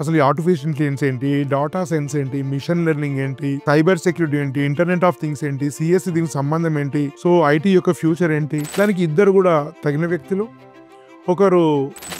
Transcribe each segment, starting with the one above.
అసలు ఈ artificial intelligence ఏంటి, డాటా సైన్స్ ఏంటి, మిషన్ లెర్నింగ్ ఏంటి, సైబర్ సెక్యూరిటీ ఏంటి, ఇంటర్నెట్ ఆఫ్ థింగ్స్ ఏంటి, సిఎస్ దీనికి సంబంధం ఏంటి, సో ఐటీ యొక్క ఫ్యూచర్ ఏంటి, దానికి ఇద్దరు కూడా తగిన వ్యక్తులు. ఒకరు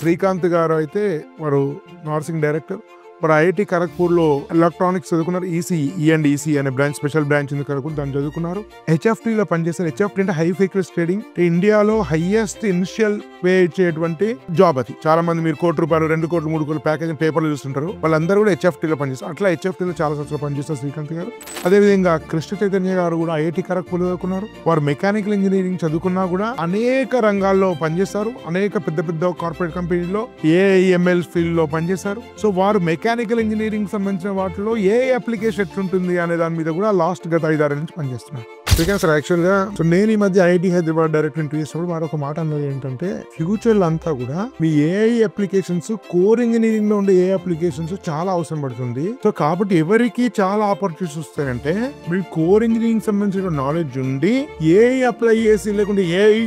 శ్రీకాంత్ గారు అయితే వారు నర్సింగ్ డైరెక్టర్, వారు ఐఐటి ఖరగ్పూర్లో ఎలక్ట్రానిక్స్ చదువుకున్నారు. ఈసీ అనే బ్రాంచ్, స్పెషల్ బ్రాంచ్ ఉంది ఖరగ్పూర్, దాన్ని చదువుకున్నారు. హెచ్ఎఫ్టీలో పనిచేస్తారు. హెచ్ఎఫ్టీ అంటే హై ఫ్రీక్వెన్సీ ట్రేడింగ్, ఇండియాలో హైయెస్ట్ ఇనిషియల్ పే ఇచ్చేటువంటి జాబ్. అది చాలా మంది మీరు ₹1 కోటి, ₹2 కోట్లు, ₹3 కోట్ల ప్యాకేజ్ పేపర్లు చూస్తుంటారు. వాళ్ళందరూ కూడా హెచ్ఎఫ్టీలో పనిచేస్తారు. అట్లా హెచ్ఎఫ్టీలో చాలా సంవత్సరాలు పనిచేస్తారు శ్రీకాంత్ గారు. అదేవిధంగా కృష్ణ చైతన్య గారు కూడా ఐఐటి ఖరగ్పూర్ చదువుకున్నారు. వారు మెకానికల్ ఇంజనీరింగ్ చదువుకున్నా కూడా అనేక రంగాల్లో పనిచేస్తారు. అనేక పెద్ద పెద్ద కార్పొరేట్ కంపెనీలో ఏఐఎంఎల్ ఫీల్డ్ లో పనిచేశారు. సో వారు మెకానికల్ ఇంజనీరింగ్ సంబంధించిన వాటిలో ఏ అప్లికేషన్ ఎట్లుంటుంది అనే దాని మీద కూడా లాస్ట్ గత 5-6 నుంచి పనిచేస్తున్నారు. శ్రీకాంత్ సార్ యాక్చువల్ గా నేను ఈ మధ్య ఐఐటి హైదరాబాద్ డైరెక్టర్ ఇంటర్వ్యూ చేసినప్పుడు వారు ఒక మాట అన్నది ఏంటంటే, ఫ్యూచర్ లో అంతా కూడా మీ ఏఐ అప్లికేషన్స్, కోర్ ఇంజనీరింగ్ లో ఉండే ఏ అప్లికేషన్స్ చాలా అవసరం పడుతుంది. సో కాబట్టి ఎవరికి చాలా ఆపర్చునిటీస్ వస్తాయంటే, మీ కోర్ ఇంజనీరింగ్ సంబంధించిన నాలెడ్జ్ ఉండి ఏఐ అప్లై చేసి, లేకుంటే ఏఐ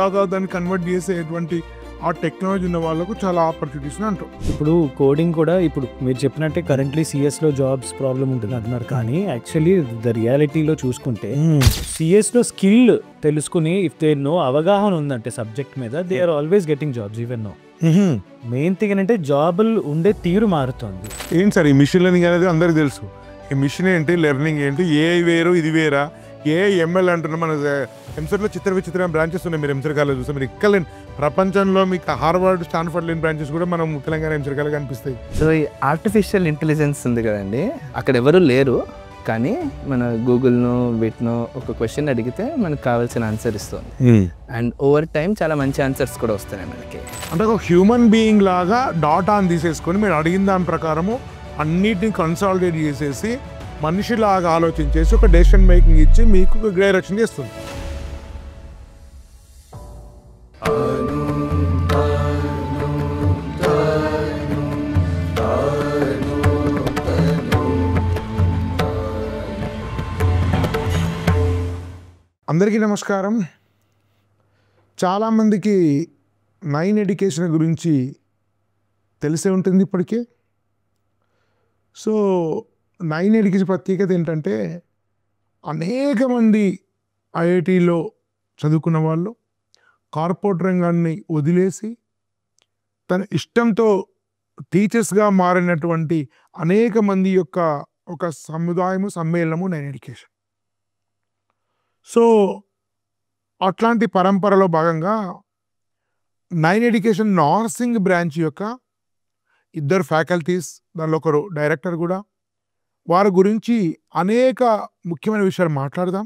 లాగా దాన్ని కన్వర్ట్ చేసేటువంటి ఆ టెక్నాలజీ ఉన్న వాళ్ళకు చాలా ఆపర్చునిటీస్ అంటారు. ఇప్పుడు కోడింగ్ కూడా ఇప్పుడు మీరు చెప్పినట్టే కరెంట్లీ సిఎస్ లో జాబ్స్ ప్రాబ్లం ఉంటుంది అంటున్నారు, కానీ యాక్చువల్లీ ద రియాలిటీలో చూసుకుంటే సిఎస్ లో స్కిల్ తెలుసుకుని ఇఫ్ దే నో అవగాహన ఉందంటే సబ్జెక్ట్ మీద, they are always getting jobs even no. Main thing ఏంటంటే జాబులు ఉండే తీరు మారుతుంది. ఏంటి సార్ ఈ మిషన్ లెర్నింగ్ అనేది అందరికి తెలుసు. ఈ మిషన్ ఏంటి, లెర్నింగ్ ఏంటి, ఏఐ వేరు ఇది వేరా, ఏఐఎంఎల్ అంటున్నాం. మన ఎంసెట్లో చిత్ర విచిత్ర బ్రాంచెస్ ఉన్నాయి. మీరు ఎంసెట్ కాలేజ్ చూస్తే మీరు ఇక్కడ ప్రపంచంలో మీకు హార్వర్డ్, స్టాన్ఫర్డ్ లేని బ్రాంచెస్ కూడా మనం తెలంగాణ ఎంసెట్ కాలేజ్ కనిపిస్తాయి. సో ఈ ఆర్టిఫిషియల్ ఇంటెలిజెన్స్ ఉంది కదండి, అక్కడ ఎవరు లేరు, కానీ మన గూగుల్ను వీటినో ఒక క్వశ్చన్ అడిగితే మనకు కావాల్సిన ఆన్సర్ ఇస్తుంది. అండ్ ఓవర్ టైం చాలా మంచి ఆన్సర్స్ కూడా వస్తున్నాయి మనకి. అంటే ఒక హ్యూమన్ బీయింగ్ లాగా డాటాని తీసేసుకొని మీరు అడిగిన దాని ప్రకారము అన్నిటిని కన్సాలిడేట్ చేసేసి మనిషిలాగా ఆలోచించేసి ఒక డెసిషన్ మేకింగ్ ఇచ్చి మీకు డైరెక్షన్ చేస్తుంది. అందరికీ నమస్కారం. చాలామందికి 9 ఎడ్యుకేషన్ గురించి తెలిసే ఉంటుంది ఇప్పటికే. సో 9 ఎడ్యుకేషన్ ప్రత్యేకత ఏంటంటే, అనేక మంది ఐఐటీలో చదువుకున్న వాళ్ళు కార్పొరేట్ రంగాన్ని వదిలేసి తన ఇష్టంతో టీచర్స్గా మారినటువంటి అనేక మంది యొక్క ఒక సముదాయము, సమ్మేళనము 9 ఎడ్యుకేషన్. సో అట్లాంటి పరంపరలో భాగంగా 9 ఎడ్యుకేషన్ నర్సింగ్ బ్రాంచ్ యొక్క ఇద్దరు ఫ్యాకల్టీస్, దానిలో ఒకరు డైరెక్టర్ కూడా, వారి గురించి అనేక ముఖ్యమైన విషయాలు మాట్లాడదాం.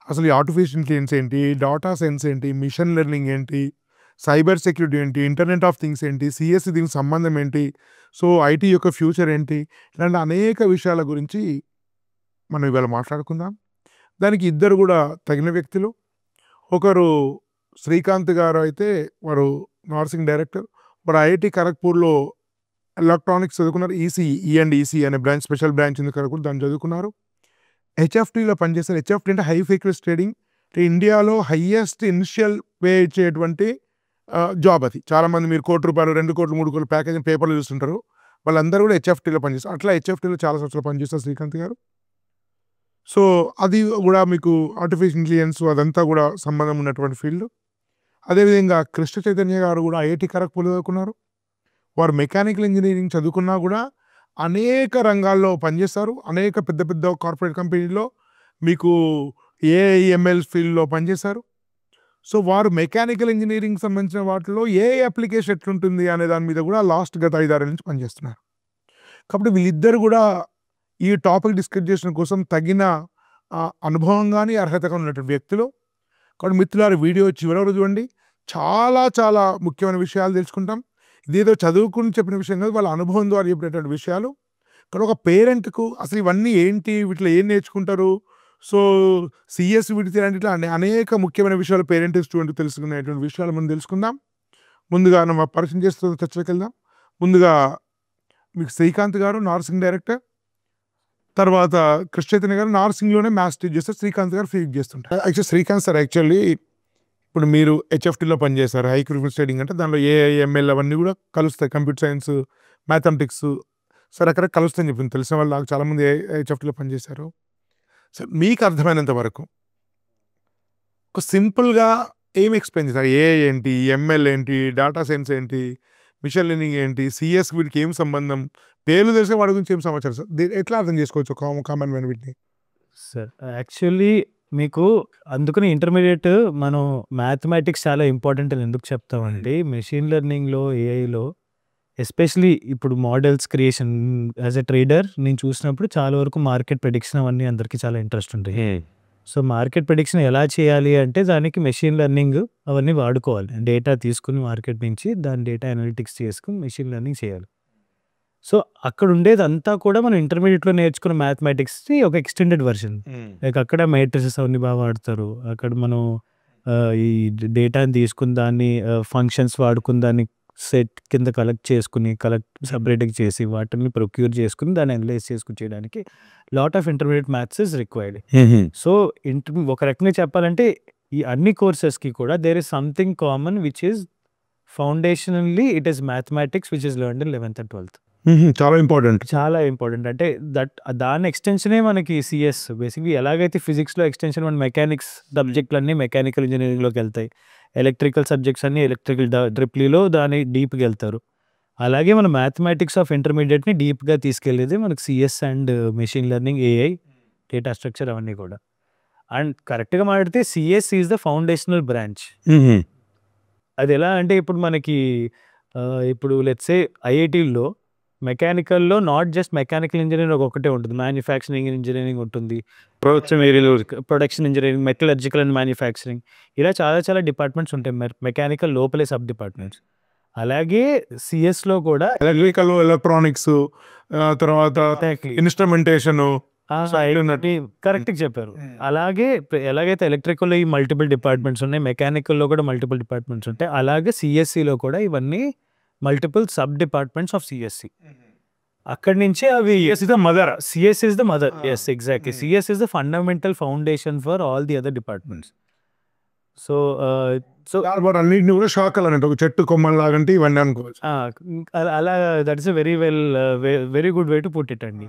అసలు ఈ ఆర్టిఫిషియల్ ఇంటెలిజెన్స్ ఏంటి, డాటా సైన్స్ ఏంటి, మిషన్ లెర్నింగ్ ఏంటి, సైబర్ సెక్యూరిటీ ఏంటి, ఇంటర్నెట్ ఆఫ్ థింగ్స్ ఏంటి, సిఎస్ దీనికి సంబంధం ఏంటి, సో ఐటీ యొక్క ఫ్యూచర్ ఏంటి, ఇలాంటి అనేక విషయాల గురించి మనం ఇవాళ మాట్లాడుకుందాం. దానికి ఇద్దరు కూడా తగిన వ్యక్తులు. ఒకరు శ్రీకాంత్ గారు అయితే వారు నర్సింగ్ డైరెక్టర్, వారు ఐఐటి ఖరగ్పూర్లో ఎలక్ట్రానిక్స్ చదువుకున్నారు. ఈసీ అనే బ్రాంచ్, స్పెషల్ బ్రాంచ్ ఉంది ఖరగ్పూర్, దాన్ని చదువుకున్నారు. హెచ్ఎఫ్టీలో పనిచేస్తారు. హెచ్ఎఫ్టీ అంటే హై ఫ్రీక్వెన్సీ ట్రేడింగ్, ఇండియాలో హైయెస్ట్ ఇనిషియల్ పే ఇచ్చేటువంటి జాబ్. అది చాలా మంది మీరు ₹1 కోటి, ₹2 కోట్లు, ₹3 కోట్ల ప్యాకేజ్ పేపర్లు చూస్తుంటారు. వాళ్ళందరూ కూడా హెచ్ఎఫ్టీలో పనిచేస్తారు. అట్లా హెచ్ఎఫ్టీలో చాలా సంవత్సరాలు పనిచేస్తారు శ్రీకాంత్ గారు. సో అది కూడా మీకు ఆర్టిఫిషియల్ ఇంటెలిజెన్స్ అదంతా కూడా సంబంధం ఉన్నటువంటి ఫీల్డ్. అదేవిధంగా కృష్ణ చైతన్య గారు కూడా ఐఐటి ఖరగ్పూర్ చదువుకున్నారు. వారు మెకానికల్ ఇంజనీరింగ్ చదువుకున్నా కూడా అనేక రంగాల్లో పనిచేస్తారు. అనేక పెద్ద పెద్ద కార్పొరేట్ కంపెనీలో మీకు ఏఐఎంఎల్ ఫీల్డ్లో పనిచేశారు. సో వారు మెకానికల్ ఇంజనీరింగ్ సంబంధించిన వాటిలో ఏ అప్లికేషన్ ఎట్లుంటుంది అనే దాని మీద కూడా లాస్ట్ గత 5-6 నుంచి పనిచేస్తున్నారు. కాబట్టి వీళ్ళిద్దరు కూడా ఈ టాపిక్ డిస్కస్ చేసిన కోసం తగిన అనుభవం కానీ అర్హత కానీ ఉన్నటువంటి వ్యక్తులు. కాబట్టి మిత్రులారు, వీడియో చివరి వరకు చూడండి. చాలా చాలా ముఖ్యమైన విషయాలు తెలుసుకుంటాం. ఇదేదో చదువుకుని చెప్పిన విషయం కాదు, వాళ్ళ అనుభవం ద్వారా చెప్పినటువంటి విషయాలు. కానీ ఒక పేరెంట్కు అసలు ఇవన్నీ ఏంటి, వీటిలో ఏం నేర్చుకుంటారు, సో సిఎస్ వీటి లాంటి ఇట్లా అనేక ముఖ్యమైన విషయాలు పేరెంట్ స్టూడెంట్ తెలుసుకునేటువంటి విషయాలు మనం తెలుసుకుందాం. ముందుగా మనం పరిచయం చేస్తూ చర్చలోకి వెళ్దాం. ముందుగా మీకు శ్రీకాంత్ గారు నర్సింగ్ డైరెక్టర్, తర్వాత కృష్ణ చైతన్య గారు నర్సింగ్లోనే మ్యాథ్స్ టీచ్ చేస్తారు, శ్రీకాంత్ గారు ఫీడ్ చేస్తుంటారు. యాక్చువల్లీ శ్రీకాంత్ సార్ యాక్చువల్లీ ఇప్పుడు మీరు హెచ్ఎఫ్టీలో పనిచేస్తారు, హై ఫ్రీక్వెన్సీ ట్రేడింగ్ అంటే దానిలో ఏఐఎంఎల్ అవన్నీ కూడా కలుస్తాయి, కంప్యూటర్ సైన్స్ మ్యాథమెటిక్స్ సార్ అక్కడ కలుస్తుందని చెప్పింది. తెలిసిన వాళ్ళు నాకు చాలామంది హెచ్ఎఫ్టీలో పనిచేశారు. సార్ మీకు అర్థమైనంత వరకు ఒక సింపుల్గా ఏం ఎక్స్ప్లెయిన్ చేస్తారు? ఏఐ ఏంటి, ఎంఎల్ ఏంటి, డేటా సైన్స్ ఏంటి, మిషన్ లెర్నింగ్ ఏంటి, సిఎస్ వీటికి ఏం సంబంధం, పేర్లు తెలిసిన వాడి గురించి ఏం సమాచారం సార్? ఎట్లా అర్థం చేసుకోవచ్చు కామన్ మ్యాన్ వీటిని? సార్ యాక్చువల్లీ మీకు అందుకని ఇంటర్మీడియట్ మనం మ్యాథమెటిక్స్ చాలా ఇంపార్టెంట్ అని ఎందుకు చెప్తామండి, మెషిన్ లెర్నింగ్లో ఏఐలో ఎస్పెషలీ ఇప్పుడు models creation as a trader నేను చూసినప్పుడు చాలా వరకు మార్కెట్ ప్రెడిక్షన్ అవన్నీ అందరికీ చాలా ఇంట్రెస్ట్ ఉంటాయి. సో మార్కెట్ ప్రెడిక్షన్ ఎలా చేయాలి అంటే దానికి మెషిన్ లెర్నింగ్ అవన్నీ వాడుకోవాలి. డేటా తీసుకుని మార్కెట్ నుంచి దాని డేటా అనలిటిక్స్ చేసుకుని మెషిన్ లెర్నింగ్ చేయాలి. సో అక్కడ ఉండేది అంతా కూడా మనం ఇంటర్మీడియట్లో నేర్చుకున్న మ్యాథమెటిక్స్ని ఒక ఎక్స్టెండెడ్ వర్షన్. లైక్ అక్కడ మ్యాట్రిసెస్ అవన్నీ బాగా వాడతారు. అక్కడ మనం ఈ డేటాని తీసుకుని దాన్ని ఫంక్షన్స్ వాడుకుని దాన్ని సెట్ కింద కలెక్ట్ సపరేట్గా చేసి వాటిని ప్రొక్యూర్ చేసుకుని దాన్ని అనలైజ్ చేసుకుని చేయడానికి lot of intermediate maths is required. So ఒక రకంగా చెప్పాలంటే ఈ అన్ని కోర్సెస్కి కూడా there is something common which is foundationally it is mathematics which is learned in 11th and 12th. చాలా ఇంపార్టెంట్ అంటే దాని ఎక్స్టెన్షనే మనకి సిఎస్. బేసిక్లీ ఎలాగైతే ఫిజిక్స్లో ఎక్స్టెన్షన్ మన మెకానిక్స్ సబ్జెక్టులన్నీ మెకానికల్ ఇంజనీరింగ్లోకి వెళ్తాయి, ఎలక్ట్రికల్ సబ్జెక్ట్స్ అన్నీ ఎలక్ట్రికల్ ట్రిప్లీలో దాని డీప్కి వెళ్తారు, అలాగే మన మ్యాథమెటిక్స్ ఆఫ్ ఇంటర్మీడియట్ని డీప్గా తీసుకెళ్ళేది మనకి CS and machine learning, AI, data structure అవన్నీ కూడా. అండ్ కరెక్ట్గా మాట్లాడితే CS is the foundational branch. అది ఎలా అంటే ఇప్పుడు మనకి ఇప్పుడు లెట్స్ సే ఐఐటీల్లో మెకానికల్లో నాట్ జస్ట్ మెకానికల్ ఇంజనీరింగ్ ఒకటే ఉంటుంది, మ్యానుఫ్యాక్చరింగ్ ఇంజనీరింగ్ ఉంటుంది, production engineering, metallurgical and manufacturing, ఇలా చాలా డిపార్ట్మెంట్స్ ఉంటాయి మెకానికల్ లోపలే సబ్ డిపార్ట్మెంట్స్. అలాగే సిఎస్లో కూడా ఎలక్ట్రికల్, ఎలక్ట్రానిక్స్, తర్వాత ఇన్స్ట్రుమెంటేషన్, కరెక్ట్గా చెప్పారు. అలాగే ఎలాగైతే ఎలక్ట్రికల్లో ఈ మల్టిపుల్ డిపార్ట్మెంట్స్ ఉన్నాయి, మెకానికల్లో కూడా మల్టిపుల్ డిపార్ట్మెంట్స్ ఉంటాయి, అలాగే సిఎస్సిలో కూడా ఇవన్నీ multiple sub departments of CSC. అక్కడి నుంచి అవి CS is the mother. Yes, exactly. CS is the fundamental foundation for all the other departments. So అన్నింటినీ కూడా షాక్ అంటే ఒక చెట్టు కొమ్మలు లాగంటే ఇవన్నీ అనుకోవచ్చు. అలా that is a very good way to put it అండి.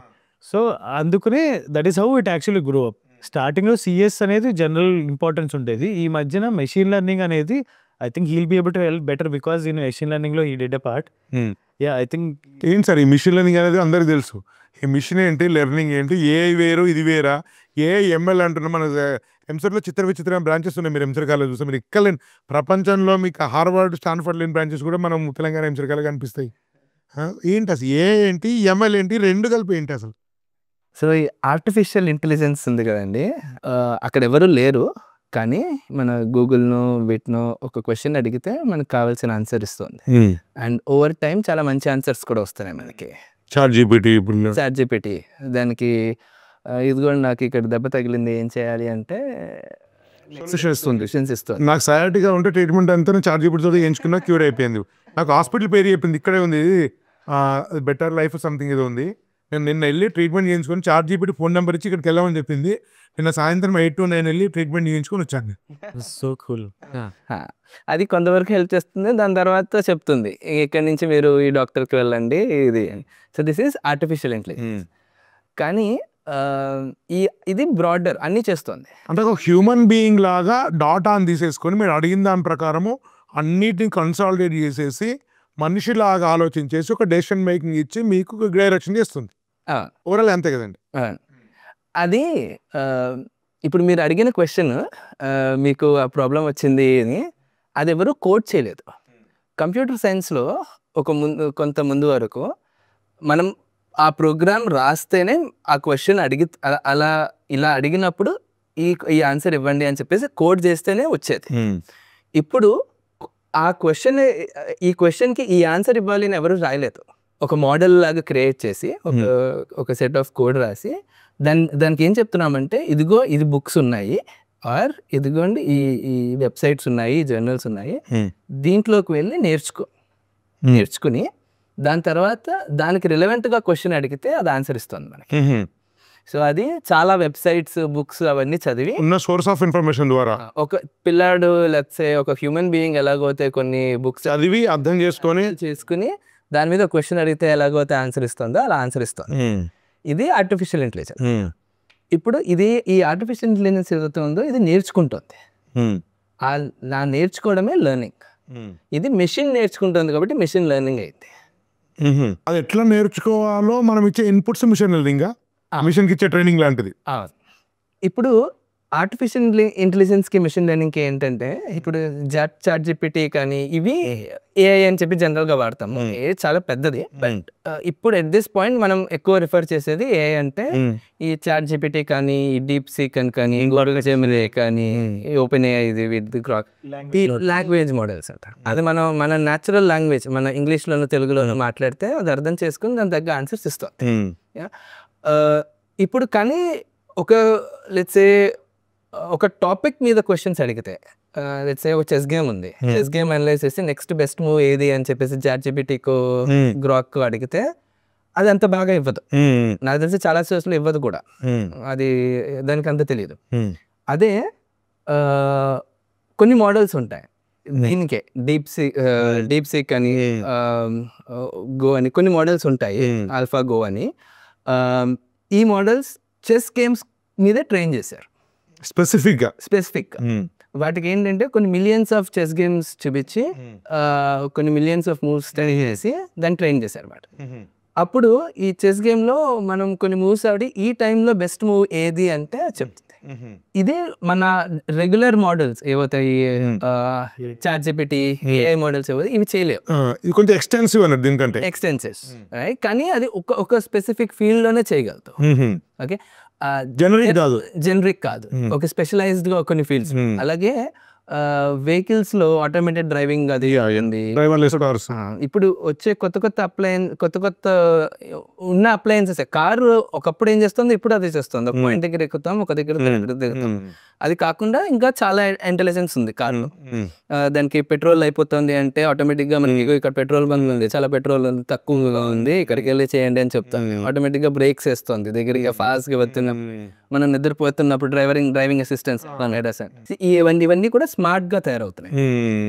సో అందుకనే that is how it actually grow up. స్టార్టింగ్లో సిఎస్ అనేది జనరల్ ఇంపార్టెన్స్ ఉండేది. ఈ మధ్యన మెషిన్ లెర్నింగ్ అనేది I think he'll be able to help better because in machine learning lo he did a part. Yeah, I think ఏంటి sir ఈ machine learning అనేది అందరికీ తెలుసు. ఈ మిషన్ ఏంటి, లెర్నింగ్ ఏంటి, ఏఐ వేరు ఇది వేరా, ఏఐ ఎంఎల్ అంటున్నా. మన ఎంసెట్లో విచిత్రమైన బ్రాంచెస్ ఉన్నాయి. మీరు ఎంసెట్ కాలేజ్ చూస్తే మీరు ఎక్కలేని ప్రపంచంలో మీకు హార్వర్డ్, స్టాన్ఫర్డ్ లేని బ్రాంచెస్ కూడా మనం తెలంగాణ ఎంసెట్ కాలేజ్ కనిపిస్తాయి. ఏంటి అసలు ఏఐ ఏంటి, ఎంఎల్ ఏంటి, రెండు కలిపి ఏంటి అసలు? సో ఈ ఆర్టిఫిషియల్ ఇంటెలిజెన్స్ ఉంది కదండి, అక్కడ ఎవరు లేరు, కానీ మన గూగుల్ను వీటినో ఒక క్వశ్చన్ అడిగితే మనకు కావాల్సిన ఆన్సర్ ఇస్తుంది. అండ్ ఓవర్ టైం చాలా మంచి ఆన్సర్స్ కూడా వస్తున్నాయి మనకి. చాట్ జీపీటీ దానికి ఇదిగోండి నాకు ఇక్కడ దెబ్బ తగిలింది ఏం చేయాలి అంటే సొల్యూషన్స్ ఇస్తుంది. నాకు సయాటిగా ఉంటే ట్రీట్మెంట్ అంతా చాట్ జీపీటీతో ఎంచుకున్నా క్యూర్ అయిపోయింది. నాకు హాస్పిటల్ పేరు చెప్పింది, ఇక్కడే ఉంది, బెటర్ లైఫ్ సంథింగ్ ఏదో ఉంది. నేను నిన్న వెళ్ళి ట్రీట్మెంట్ చేయించుకొని చాట్ జీపీటీ ఫోన్ నెంబర్ ఇచ్చి ఇక్కడికి వెళ్ళమని చెప్పింది. నిన్న సాయంత్రం 8 to 9 వెళ్ళి ట్రీట్మెంట్ చేయించుకొని వచ్చాను. So cool. అది కొంతవరకు హెల్ప్ చేస్తుంది. దాని తర్వాత చెప్తుంది ఇక్కడి నుంచి మీరు ఈ డాక్టర్కి వెళ్ళండి ఇది. So this is artificial intelligence. కానీ ఇది బ్రాడర్ అన్నీ చేస్తుంది. అంటే ఒక హ్యూమన్ బీయింగ్ లాగా డాటాని తీసేసుకొని మీరు అడిగిన దాని ప్రకారము అన్నిటిని కన్సాలిడేట్ చేసేసి మనిషిలాగా ఆలోచించేసి ఒక డెసిషన్ మేకింగ్ ఇచ్చి మీకు డైరెక్షన్ చేస్తుంది. ఓవరాల్ అంతే కదండి. అది ఇప్పుడు మీరు అడిగిన క్వశ్చన్, మీకు ఆ ప్రాబ్లం వచ్చింది అని, అది ఎవరు కోడ్ చేయలేదు. కంప్యూటర్ సైన్స్లో కొంత ముందు వరకు మనం ఆ ప్రోగ్రామ్ రాస్తేనే ఆ క్వశ్చన్ ఇలా అడిగినప్పుడు ఈ ఆన్సర్ ఇవ్వండి అని చెప్పేసి కోడ్ చేస్తేనే వచ్చేది. ఇప్పుడు ఆ క్వశ్చన్, ఈ క్వశ్చన్కి ఈ ఆన్సర్ ఇవ్వాలి అని ఎవరు రాయలేదు. ఒక మోడల్ లాగా క్రియేట్ చేసి ఒక సెట్ ఆఫ్ కోడ్ రాసి దానికి ఏం చెప్తున్నామంటే ఇదిగో ఇది బుక్స్ ఉన్నాయి, ఆర్ ఇదిగోండి ఈ వెబ్సైట్స్ ఉన్నాయి, జర్నల్స్ ఉన్నాయి, దీంట్లోకి వెళ్ళి నేర్చుకుని దాని తర్వాత దానికి రిలవెంట్గా క్వశ్చన్ అడిగితే అది ఆన్సర్ ఇస్తుంది మనకి. సో అది చాలా వెబ్సైట్స్, బుక్స్ అవన్నీ చదివి ఉన్న సోర్స్ ఆఫ్ ఇన్ఫర్మేషన్ ద్వారా ఒక పిల్లాడు లెట్స్ సే ఒక హ్యూమన్ బీయింగ్ ఎలాగైతే కొన్ని బుక్స్ చదివి అర్థం చేసుకుని దాని మీద క్వశ్చన్ అడిగితే ఎలాగైతే ఆన్సర్ ఇస్తుందో అలా ఆన్సర్ ఇస్తుంది. ఇది ఆర్టిఫిషియల్ ఇంటెలిజెన్స్. ఇప్పుడు ఈ ఆర్టిఫిషియల్ ఇంటెలిజెన్స్ ఏదైతే ఉందో ఇది నేర్చుకుంటుంది. నా నేర్చుకోవడమే లెర్నింగ్. ఇది మెషిన్ నేర్చుకుంటుంది కాబట్టి మెషిన్ లెర్నింగ్ అయింది. అది ఎట్లా నేర్చుకోవాలో మనం ఇచ్చే ఇన్పుట్స్ మిషన్ లెర్నింగ్, మిషన్కి ఇచ్చే ట్రైనింగ్ లాంటిది. ఇప్పుడు ఆర్టిఫిషియల్ ఇంటెలిజెన్స్కి మిషన్ లెర్నింగ్కి ఏంటంటే ఇప్పుడు చాట్ జిపిటి కానీ ఇవి ఏఐ అని చెప్పి జనరల్గా వాడతాము. ఏఐ చాలా పెద్దది, బట్ ఇప్పుడు ఎట్ దిస్ పాయింట్ మనం ఎక్కువ రిఫర్ చేసేది ఏఐ అంటే ఈ చాట్ జిపిటి కానీ ఈ డీప్ సీక్ అని కానీ గూగుల్ జెమినీ కానీ ఓపెన్ ఏఐ ఇది విత్ గ్రాక్ ఈ లాంగ్వేజ్ మోడల్స్ అంట. అది మన న్యాచురల్ లాంగ్వేజ్ మన ఇంగ్లీష్లోనూ తెలుగులోనూ మాట్లాడితే అది అర్థం చేసుకుని దాని తగ్గ ఆన్సర్స్ ఇస్తుంది. ఇప్పుడు కానీ లెట్స్ సే ఒక టాపిక్ మీద క్వశ్చన్స్ అడిగితే లెట్స్ సే ఒక చెస్ గేమ్ ఉంది, చెస్ గేమ్ అనలైజ్ చేసి నెక్స్ట్ బెస్ట్ మూవ్ ఏది అని చెప్పేసి చాట్ జిపిటికో గ్రాక్ అడిగితే అది అంత బాగా ఇవ్వదు. నాకు తెలిసి చాలా సోర్స్లో ఇవ్వదు కూడా, అది దానికి అంత తెలియదు. అదే కొన్ని మోడల్స్ ఉంటాయి దీనికే డీప్ సీక్ అని గో అని కొన్ని మోడల్స్ ఉంటాయి, ఆల్ఫా గో అని. ఈ మోడల్స్ చెస్ గేమ్స్ మీదే ట్రైన్ చేశారు స్పెసిఫిక్. వాటికి ఏంటంటే కొన్ని మిలియన్స్ ఆఫ్ చెస్ గేమ్స్ చూపించి కొన్ని మిలియన్స్ ఆఫ్ మూవ్స్ ట్రైన్ చేసి దాన్ని ట్రైన్ చేశారు అన్నమాట. అప్పుడు ఈ చెస్ గేమ్లో మనం కొన్ని మూవ్స్ ఆడి ఈ టైంలో బెస్ట్ మూవ్ ఏది అంటే చెప్తుంది. ఇదే మన రెగ్యులర్ మోడల్స్ ఏవవుతాయి చాట్ జిపిటి ఏఐ మోడల్స్ ఏవో ఇవి చేయలేవు. ఇది కొంచెం ఎక్స్టెన్సివ్ అన్నది దీనికంటే ఎక్స్టెన్సివ్ రైట్, కానీ అది ఒక స్పెసిఫిక్ ఫీల్డ్ లోనే చేయగలుగుతాం. ఓకే, జనరిక్ కాదు, ఒక స్పెషలైజ్డ్ గా కొన్ని ఫీల్డ్స్. అలాగే వెహికల్స్ లో ఆటోమేటెడ్ డ్రైవింగ్ అది ఉంది. ఇప్పుడు వచ్చే కొత్త ఉన్న అప్లయన్సెస్, కారు ఒకప్పుడు ఏం చేస్తుంది ఇప్పుడు అది చేస్తుంది. ఒక పాయింట్ దగ్గర ఎక్కుతాం, ఒక దగ్గర దిగుతాం. అది కాకుండా ఇంకా చాలా ఇంటెలిజెన్స్ ఉంది కార్లో. దానికి పెట్రోల్ అయిపోతుంది అంటే ఆటోమేటిక్ గా మనకి ఇక్కడ పెట్రోల్ బంక్ ఉంది, చాలా పెట్రోల్ తక్కువగా ఉంది, ఇక్కడికి వెళ్ళి చేయండి అని చెప్తాం. ఆటోమేటిక్ గా బ్రేక్స్ వేస్తుంది, దగ్గరగా ఫాస్ట్ గా వెళ్తున్నాం. మనం నిద్రపోతున్నప్పుడు డ్రైవింగ్ అసిస్టెన్స్ ఇవన్నీ కూడా స్మార్ట్ గా తయారవుతున్నాయి.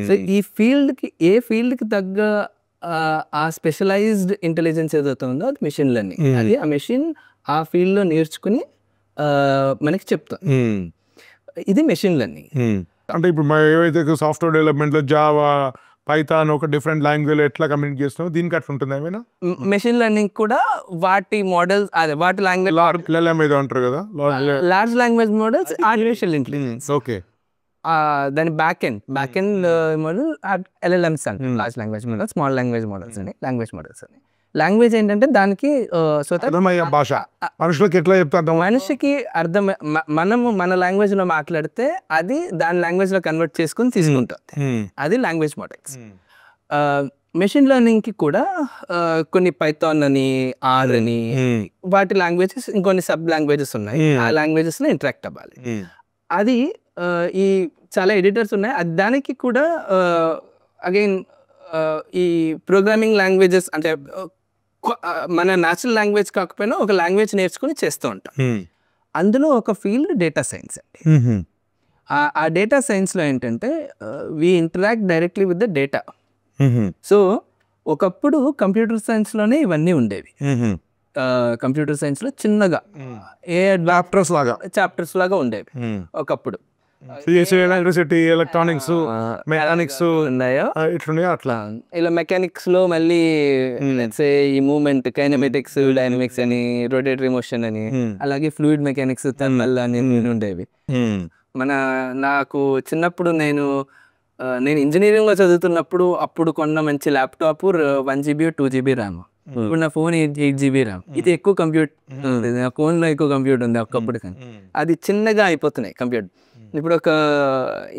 సో ఈ ఏ ఫీల్డ్ కి తగ్గ ఆ స్పెషలైజ్డ్ ఇంటెలిజెన్స్ ఏదైతే ఉందో అది మెషిన్ లెర్నింగ్. అది ఆ మెషిన్ ఆ ఫీల్డ్ లో నేర్చుకుని మనకి చెప్తాం. ఇది మెషిన్ లెర్నింగ్. అంటే ఇప్పుడు ఏవైతే సాఫ్ట్వేర్ డెవలప్మెంట్ లో జావా, పైథాన్ ఒక డిఫరెంట్ లాంగ్వేజ్ ఎట్లా కమ్యూనికేట్ చేస్తున్నావు దీనికి అట్లా ఉంటుంది ఏమైనా? మెషిన్ లెర్నింగ్ కూడా వాటి మోడల్స్ అదే వాటి లాంగ్వేజ్ అంటారు కదా, large language models artificial intelligence. Okay, దాని బ్యాక్ ఎండ్ మోడల్ LLMs అని, large language models, small language models అని, లాంగ్వేజ్ మోడల్స్ అని. లాంగ్వేజ్ ఏంటంటే దానికి భాష మనుషులకి ఎట్లా చెప్తారు, మనిషికి అర్థం. మన లాంగ్వేజ్ లో మాట్లాడితే అది దాని లాంగ్వేజ్ లో కన్వర్ట్ చేసుకుని తీసుకుంటుంది, అది లాంగ్వేజ్ మోడల్స్. మెషిన్ లెర్నింగ్ కి కూడా కొన్ని పైథాన్ అని, ఆర్ అని వాటి లాంగ్వేజెస్, ఇంకొన్ని సబ్ లాంగ్వేజెస్ ఉన్నాయి. ఆ లాంగ్వేజెస్ లో ఇంటరాక్ట్ అవ్వాలి. అది ఈ చాలా ఎడిటర్స్ ఉన్నాయి. దానికి కూడా అగైన్ ఈ ప్రోగ్రామింగ్ లాంగ్వేజెస్ అంటే మన న్యాచురల్ లాంగ్వేజ్ కాకపోయినా ఒక లాంగ్వేజ్ నేర్చుకుని చేస్తూ ఉంటాం. అందులో ఒక ఫీల్డ్ డేటా సైన్స్ అండి. ఆ డేటా సైన్స్లో ఏంటంటే we interact directly with the data. So ఒకప్పుడు కంప్యూటర్ సైన్స్లోనే ఇవన్నీ ఉండేవి. కంప్యూటర్ సైన్స్లో చిన్నగా చాప్టర్స్ లాగా ఉండేవి ఒకప్పుడు. ఎలక్ట్రానిక్స్, మెకానిక్స్ ఉన్నాయో అట్లా. ఇలా మెకానిక్స్ లో మళ్ళీ ఈ మూవ్మెంట్, కైనమెటిక్స్, డైనమిక్స్ అని, రొటేటరీ మోషన్ అని, అలాగే ఫ్లూయిడ్ మెకానిక్స్, థర్మల్ అని ఉండేవి. నాకు చిన్నప్పుడు నేను ఇంజనీరింగ్ లో చదువుతున్నప్పుడు అప్పుడు కొన్న మంచి ల్యాప్టాప్ 1GB 2GB ర్యామ్. ఇప్పుడు నా ఫోన్ 8GB ర్యామ్. ఇది ఎక్కువ కంప్యూటర్, నా ఫోన్ లో ఎక్కువ కంప్యూటర్ ఉంది ఒకప్పుడు, కానీ అది చిన్నగా అయిపోతున్నాయి కంప్యూటర్. ఇప్పుడు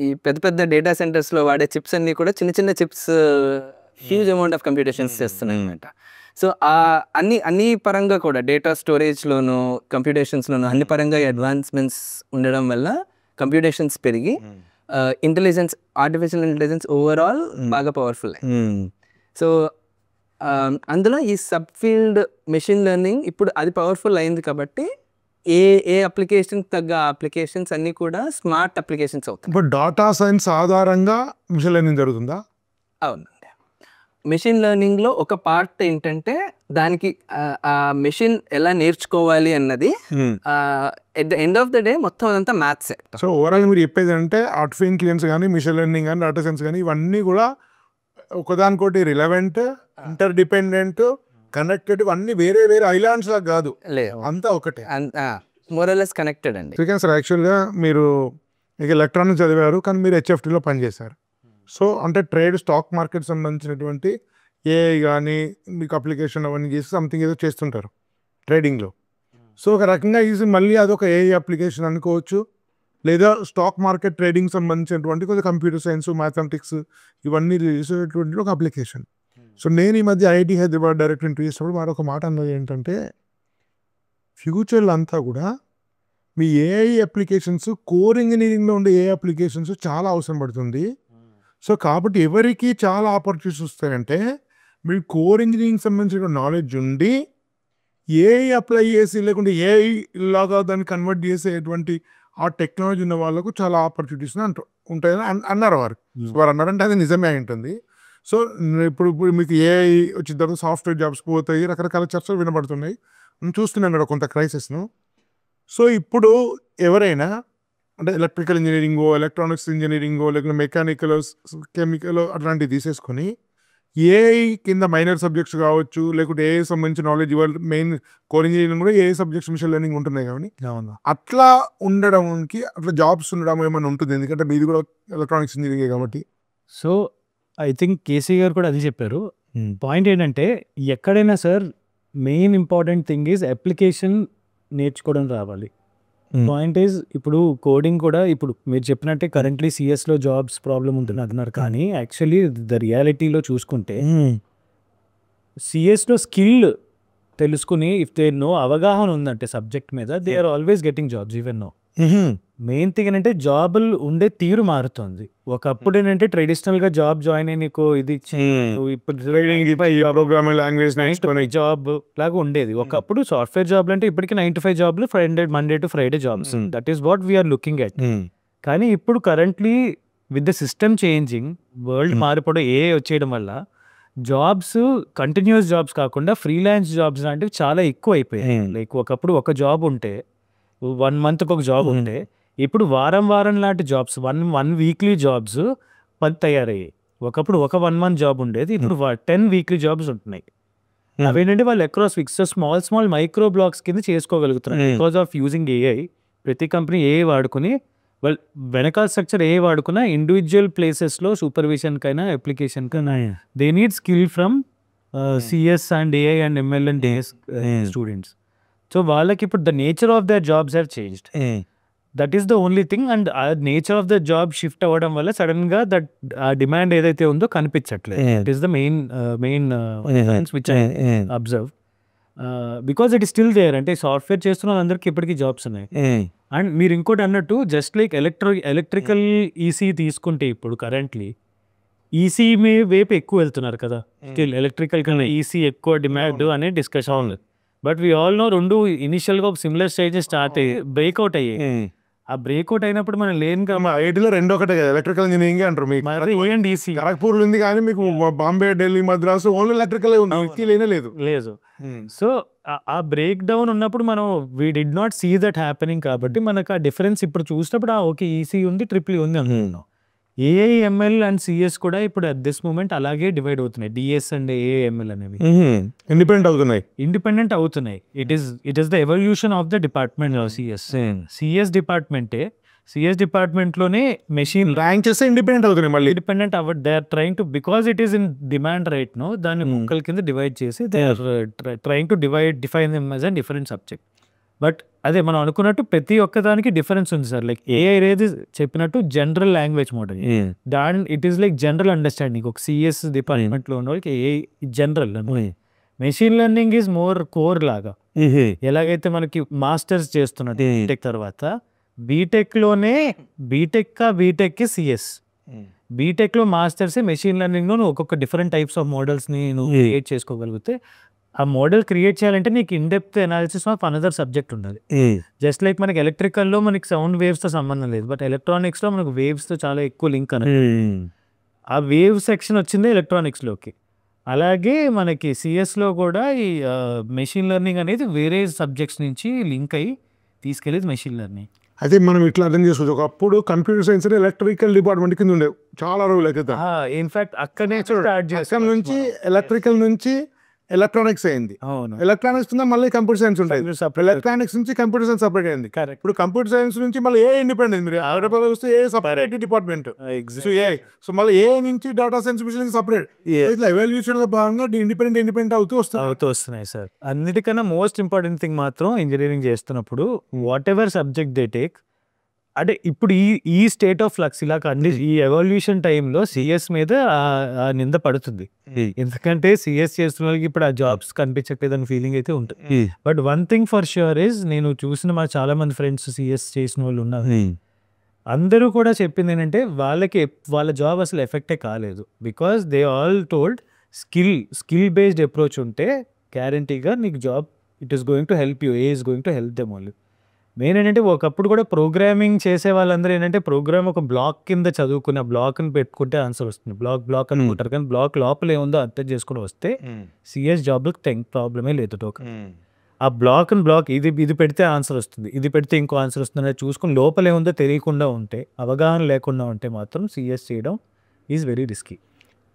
ఈ పెద్ద డేటా సెంటర్స్ లో వాడే చిప్స్ అన్ని కూడా చిన్న chips, huge amount of computations చేస్తున్నాయి అనమాట. సో అన్ని పరంగా కూడా డేటా స్టోరేజ్ లోను, కంప్యూటేషన్స్ లోను అన్ని పరంగా అడ్వాన్స్మెంట్స్ ఉండడం వల్ల కంప్యూటేషన్స్ పెరిగి ఇంటెలిజెన్స్, ఆర్టిఫిషియల్ ఇంటెలిజెన్స్ ఓవరాల్ బాగా పవర్ఫుల్. సో అందులో ఈ సబ్ ఫీల్డ్ మెషిన్ లెర్నింగ్ ఇప్పుడు అది పవర్ఫుల్ అయింది కాబట్టి ఏ అప్లికేషన్ తగ్గ అప్లికేషన్స్ అన్ని కూడా స్మార్ట్ అప్లికేషన్స్ అవుతాయి. ఇప్పుడు డాటా సైన్స్ ఆధారంగా మెషిన్ లెర్నింగ్ జరుగుతుందా? అవునండి. మెషిన్ లెర్నింగ్లో ఒక పార్ట్ ఏంటంటే దానికి ఆ మెషిన్ ఎలా నేర్చుకోవాలి అన్నది at the end of the day మొత్తం అదంతా మ్యాథ్సే. సో ఓవరాల్ మీరు చెప్పేది అంటే ఆర్టిఫిషియల్ ఇంటెలిజెన్స్ కానీ మిషన్ లెర్నింగ్ కానీ డేటా సైన్స్ కానీ ఇవన్నీ కూడా ఒకదానికోటి రిలవెంట్, ఇంటర్ డిపెండెంట్, కనెక్టెడ్, అన్నీ వేరే వేరే ఐలాండ్స్ లాగా కాదు, లేదు అంతా ఒకటే, మోరలెస్ కనెక్టెడ్ అండి. శ్రీకాంత్ సార్ యాక్చువల్గా మీరు ఇక ఎలక్ట్రానిక్స్ చదివారు కానీ మీరు హెచ్ఎఫ్టీలో పనిచేశారు. సో అంటే ట్రేడ్ స్టాక్ మార్కెట్ సంబంధించినటువంటి ఏఐ కానీ మీకు అప్లికేషన్ అవన్నీ చేసి సంథింగ్ ఏదో చేస్తుంటారు ట్రేడింగ్లో. సో ఒక రకంగా ఈజీ మళ్ళీ అదొక ఏఐ అప్లికేషన్ అనుకోవచ్చు, లేదా స్టాక్ మార్కెట్ ట్రేడింగ్ సంబంధించినటువంటి కొంచెం కంప్యూటర్ సైన్స్, మ్యాథమెటిక్స్ ఇవన్నీ చేసేటువంటి ఒక అప్లికేషన్. సో నేను ఈ మధ్య ఐఐటి హైదరాబాద్ డైరెక్టర్ ఇంటర్వ్యూ చేసినప్పుడు మరొక మాట అన్నది ఏంటంటే ఫ్యూచర్లో అంతా కూడా మీ ఏఐ అప్లికేషన్స్, కోర్ ఇంజనీరింగ్లో ఉండే ఏఐ అప్లికేషన్స్ చాలా అవసరం పడుతుంది. సో కాబట్టి ఎవరికి చాలా ఆపర్చునిటీస్ వస్తాయంటే మీరు కోర్ ఇంజనీరింగ్ సంబంధించిన నాలెడ్జ్ ఉండి ఏఐ అప్లై చేసి లేకుంటే ఏఐ లాగా దాన్ని కన్వర్ట్ చేసేటువంటి ఆ టెక్నాలజీ ఉన్న వాళ్ళకు చాలా ఆపర్చునిటీస్ ఉంటాయని అన్నారు వారు. వారు అన్నారంటే అది నిజమే అయి ఉంటుంది. సో ఇప్పుడు మీకు ఏఐ వచ్చిన తర్వాత సాఫ్ట్వేర్ జాబ్స్ పోతాయి, రకరకాల చర్చలు వినబడుతున్నాయి, చూస్తున్నాను కొంత క్రైసిస్ను. సో ఇప్పుడు ఎవరైనా అంటే ఎలక్ట్రికల్ ఇంజనీరింగో, ఎలక్ట్రానిక్స్ ఇంజనీరింగో, లేకపోతే మెకానికల్, కెమికల్ అట్లాంటివి తీసేసుకొని ఏఐ కింద మైనర్ సబ్జెక్ట్స్ కావచ్చు, లేకుంటే ఏఐ సంబంధించిన నాలెడ్జ్ ఇవ్వాలి. మెయిన్ కోర్ ఇంజనీరింగ్ కూడా ఏఐ సబ్జెక్ట్స్, మిషన్ లెర్నింగ్ ఉంటున్నాయి కానీ అట్లా ఉండడానికి అట్లా జాబ్స్ ఉండడం ఏమైనా ఉంటుంది, ఎందుకంటే మీది కూడా ఎలక్ట్రానిక్స్ ఇంజనీరింగే కాబట్టి. సో ఐ థింక్ కేసీ గారు కూడా అది చెప్పారు. పాయింట్ ఏంటంటే ఎక్కడైనా sir main important thing is application నేర్చుకోవడం రావాలి. పాయింట్ ఈజ్ ఇప్పుడు కోడింగ్ కూడా ఇప్పుడు మీరు చెప్పినట్టే కరెంట్లీ సిఎస్లో జాబ్స్ ప్రాబ్లం ఉంటుంది అంటున్నారు, కానీ యాక్చువల్లీ ద రియాలిటీలో చూసుకుంటే సిఎస్లో స్కిల్ తెలుసుకుని ఇఫ్ దే నో అవగాహన ఉందంటే సబ్జెక్ట్ మీద they are always getting jobs even no. Main thing ఏంటంటే జాబులు ఉండే తీరు మారుతుంది. ఒకప్పుడు ఏంటంటే ట్రెడిషనల్ గా జాబ్ జాయిన్ అయ్యి నీకు ఇది ప్రోగ్రామింగ్ లాంగ్వేజ్ జాబ్ లాగా ఉండేది. ఒకప్పుడు సాఫ్ట్వేర్ జాబ్లు అంటే ఇప్పటికి 9 to 5 జాబ్లు, Monday to Friday jobs, that is what we are looking at. కానీ ఇప్పుడు currently with the system changing, world మారిపోవడం, ఏఐ వచ్చేయడం వల్ల జాబ్స్ కంటిన్యూస్ జాబ్స్ కాకుండా ఫ్రీలాన్స్ జాబ్స్ లాంటివి చాలా ఎక్కువ అయిపోయాయి. లైక్ ఒకప్పుడు ఒక జాబ్ ఉంటే 1 month ఒక జాబ్ ఉంటే ఇప్పుడు వారం లాంటి జాబ్స్, వన్ వీక్లీ జాబ్స్ 10 తయారయ్యాయి. ఒకప్పుడు ఒక 1 month జాబ్ ఉండేది, ఇప్పుడు 10 వీక్లీ జాబ్స్ ఉంటున్నాయి. అవేంటంటే వాళ్ళు across weeks small micro blocks కింద చేసుకోగలుగుతున్నారు బికాస్ ఆఫ్ యూజింగ్ ఏఐ. ప్రతి కంపెనీ ఏఐ వాడుకుని వాళ్ళు వెనకాల స్ట్రక్చర్ ఏఐ వాడుకున్న ఇండివిజువల్ ప్లేసెస్లో సూపర్విజన్ కైనా అప్లికేషన్ కైనా they need skill from CS and AI and ML and students. So వాళ్ళకి ఇప్పుడు the nature of their jobs have changed. That is the only thing. And ఆ nature of the job shift అవ్వడం వల్ల sudden గా that ఆ demand ఏదైతే ఉందో కనిపించట్లేదు. It is the main which I observe because it is still there. అంటే software చేస్తున్న వాళ్ళందరికీ ఇప్పటికీ జాబ్స్ ఉన్నాయి. అండ్ మీరు ఇంకోటి అన్నట్టు జస్ట్ లైక్ ఎలక్ట్రికల్ ఈసీ తీసుకుంటే ఇప్పుడు కరెంట్లీ ఈసీ వైపు ఎక్కువ వెళ్తున్నారు కదా. స్టిల్ ఎలక్ట్రికల్ కన్నా ఈసీ ఎక్కువ డిమాండ్ అనే డిస్కషన్ ఉంది. బట్ వీ ఆల్ నో రెండు ఇనిషియల్గా ఒక సిమిలర్ స్టేజెస్ స్టార్ట్ అయ్యి బ్రేక్అవుట్ అయ్యాయి. ఆ బ్రేక్అవుట్ అయినప్పుడు మనం లేని ఐటీలో 2 ఒకటే కదా, ఎలక్ట్రికల్ ఇంజనీరింగ్ అంటారు. మీకు ఈసీ ఖరగ్పూర్ ఉంది కానీ మీకు బాంబే, ఢిల్లీ, మద్రాసు ఓన్లీ ఎలక్ట్రికల్ ఉంది, లేదు. సో ఆ బ్రేక్ డౌన్ ఉన్నప్పుడు మనం we did not see that happening. కాబట్టి మనకు ఆ డిఫరెన్స్ ఇప్పుడు చూసినప్పుడు ఓకే ఈసీ ఉంది, ట్రిపుల్ ఉంది అనుకుంటున్నాం. ఏఐ, ఎంఎల్ అండ్ సిఎస్ కూడా ఇప్పుడు అట్ దిస్ మూమెంట్ అలాగే డివైడ్ అవుతున్నాయి. డిఎస్ అండ్ ఏఐ, ఎంఎల్ అనేవి ఇండిపెండెంట్ అవుతున్నాయి. It is the evolution of the department CS డిపార్ట్మెంటే. సిఎస్ డిపార్ట్మెంట్లోనే మెషిన్ ర్యాంక్ చేస్తే ఇండిపెండెంట్ అవుతున్నాయి, మళ్ళీ ఇండిపెండెంట్ అవ్వట్. They are trying to, because it is in demand right no, దాన్ని ముక్కల కింద డివైడ్ చేసి they are trying to define them as a different subject. But అదే మనం అనుకున్నట్టు ప్రతి ఒక్కదానికి డిఫరెన్స్ ఉంది సార్. లైక్ ఏఐ అనేది చెప్పినట్టు జనరల్ లాంగ్వేజ్ మోడల్, దాని it is like general understanding. ఒక సిఎస్ డిపార్ట్మెంట్లో ఉన్న వాళ్ళకి AI general. Machine learning is more core లాగా. ఎలాగైతే మనకి మాస్టర్స్ చేస్తున్నట్టు బీటెక్ తర్వాత బీటెక్లోనే బీటెక్కి సిఎస్, బీటెక్లో మాస్టర్స్ మెషిన్ లెర్నింగ్లో ఒక్కొక్క డిఫరెంట్ టైప్స్ ఆఫ్ మోడల్స్ని నువ్వు క్రియేట్ చేసుకోగలిగితే ఆ మోడల్ క్రియేట్ చేయాలంటే నీకు in depth analysis of another subject ఉండాలి. జస్ట్ లైక్ మనకి ఎలక్ట్రికల్లో మనకి సౌండ్ వేవ్స్తో సంబంధం లేదు, బట్ ఎలక్ట్రానిక్స్లో మనకు వేవ్స్తో చాలా ఎక్కువ లింక్ అనేది. ఆ వేవ్ సెక్షన్ వచ్చింది ఎలక్ట్రానిక్స్లోకి. అలాగే మనకి సిఎస్లో కూడా ఈ మెషిన్ లెర్నింగ్ అనేది వేరే సబ్జెక్ట్స్ నుంచి లింక్ అయ్యి తీసుకెళ్ళేది మెషిన్ లెర్నింగ్. అయితే మనం ఇట్లా అర్థం చేసుకోవచ్చు, ఒకప్పుడు కంప్యూటర్ సైన్స్ ఎలక్ట్రికల్ డిపార్ట్మెంట్ కింద ఉండేవి చాలా రోజుల క్రితం. ఇన్ఫాక్ట్ అక్కడనే స్టార్ట్ అక్కడ నుంచి ఎలక్ట్రికల్ నుంచి ఎలక్ట్రానిక్స్ అయింది. అవును, ఎలక్ట్రానిక్స్ మళ్ళీ కంప్యూటర్ సైన్స్ ఉంటాయి. ఎలక్ట్రానిక్స్ నుంచి కంప్యూటర్ సైన్స్ సపరేట్ అయింది. కరెక్ట్. ఇప్పుడు కంప్యూటర్ సైన్స్ నుంచి మళ్ళీ ఏ ఇండిపెండెంట్, మీరు హైదరాబాద్ వస్తే ఏ సపరేట్ డిపార్ట్మెంట్. సో సో మళ్ళీ ఏ నుంచి డేటా సైన్స్ మిషన్ సపరేట్. ఇట్లా ఎవల్యూషన్ లో భాగంగా ఇండిపెండెంట్ అవుతూ వస్తున్నాయి సార్. అన్నిటికన్నా మోస్ట్ ఇంపార్టెంట్ థింగ్ మాత్రం ఇంజనీరింగ్ చేస్తున్నప్పుడు what ever subject they take, అంటే ఇప్పుడు ఈ స్టేట్ ఆఫ్ ఫ్లక్స్ ఇలా ఈ ఎవల్యూషన్ టైంలో సిఎస్ మీద ఆ నింద పడుతుంది. ఎందుకంటే సిఎస్ చేస్తున్న వాళ్ళకి ఇప్పుడు ఆ జాబ్స్ కనిపించట్లేదని ఫీలింగ్ అయితే ఉంటుంది. But one thing for sure is, నేను చూసిన మా చాలా మంది ఫ్రెండ్స్ సిఎస్ చేసిన వాళ్ళు ఉన్నారు, అందరూ కూడా చెప్పింది ఏంటంటే వాళ్ళ జాబ్ అసలు ఎఫెక్టే కాలేదు. Because they all told skill based approach ఉంటే గ్యారంటీగా నీకు job it is going to help you, A is going to help them only. Main ఏంటంటే ఒకప్పుడు కూడా ప్రోగ్రామింగ్ చేసే వాళ్ళందరూ ఏంటంటే ప్రోగ్రామ్ ఒక బ్లాక్ కింద చదువుకున్న బ్లాక్ని పెట్టుకుంటే ఆన్సర్ వస్తుంది, బ్లాక్ అనుకుంటారు. కానీ బ్లాక్ లోపల ఏముందో అర్థం చేసుకుని వస్తే సిఎస్ జాబ్లకు ప్రాబ్లమే లేదు. ఆ బ్లాక్ ఇది పెడితే ఆన్సర్ వస్తుంది, ఇది పెడితే ఇంకో ఆన్సర్ వస్తుంది అనేది చూసుకుని లోపల ఏముందో తెలియకుండా ఉంటే, అవగాహన లేకుండా ఉంటే మాత్రం సిఎస్ చేయడం ఈజ్ వెరీ రిస్కీ.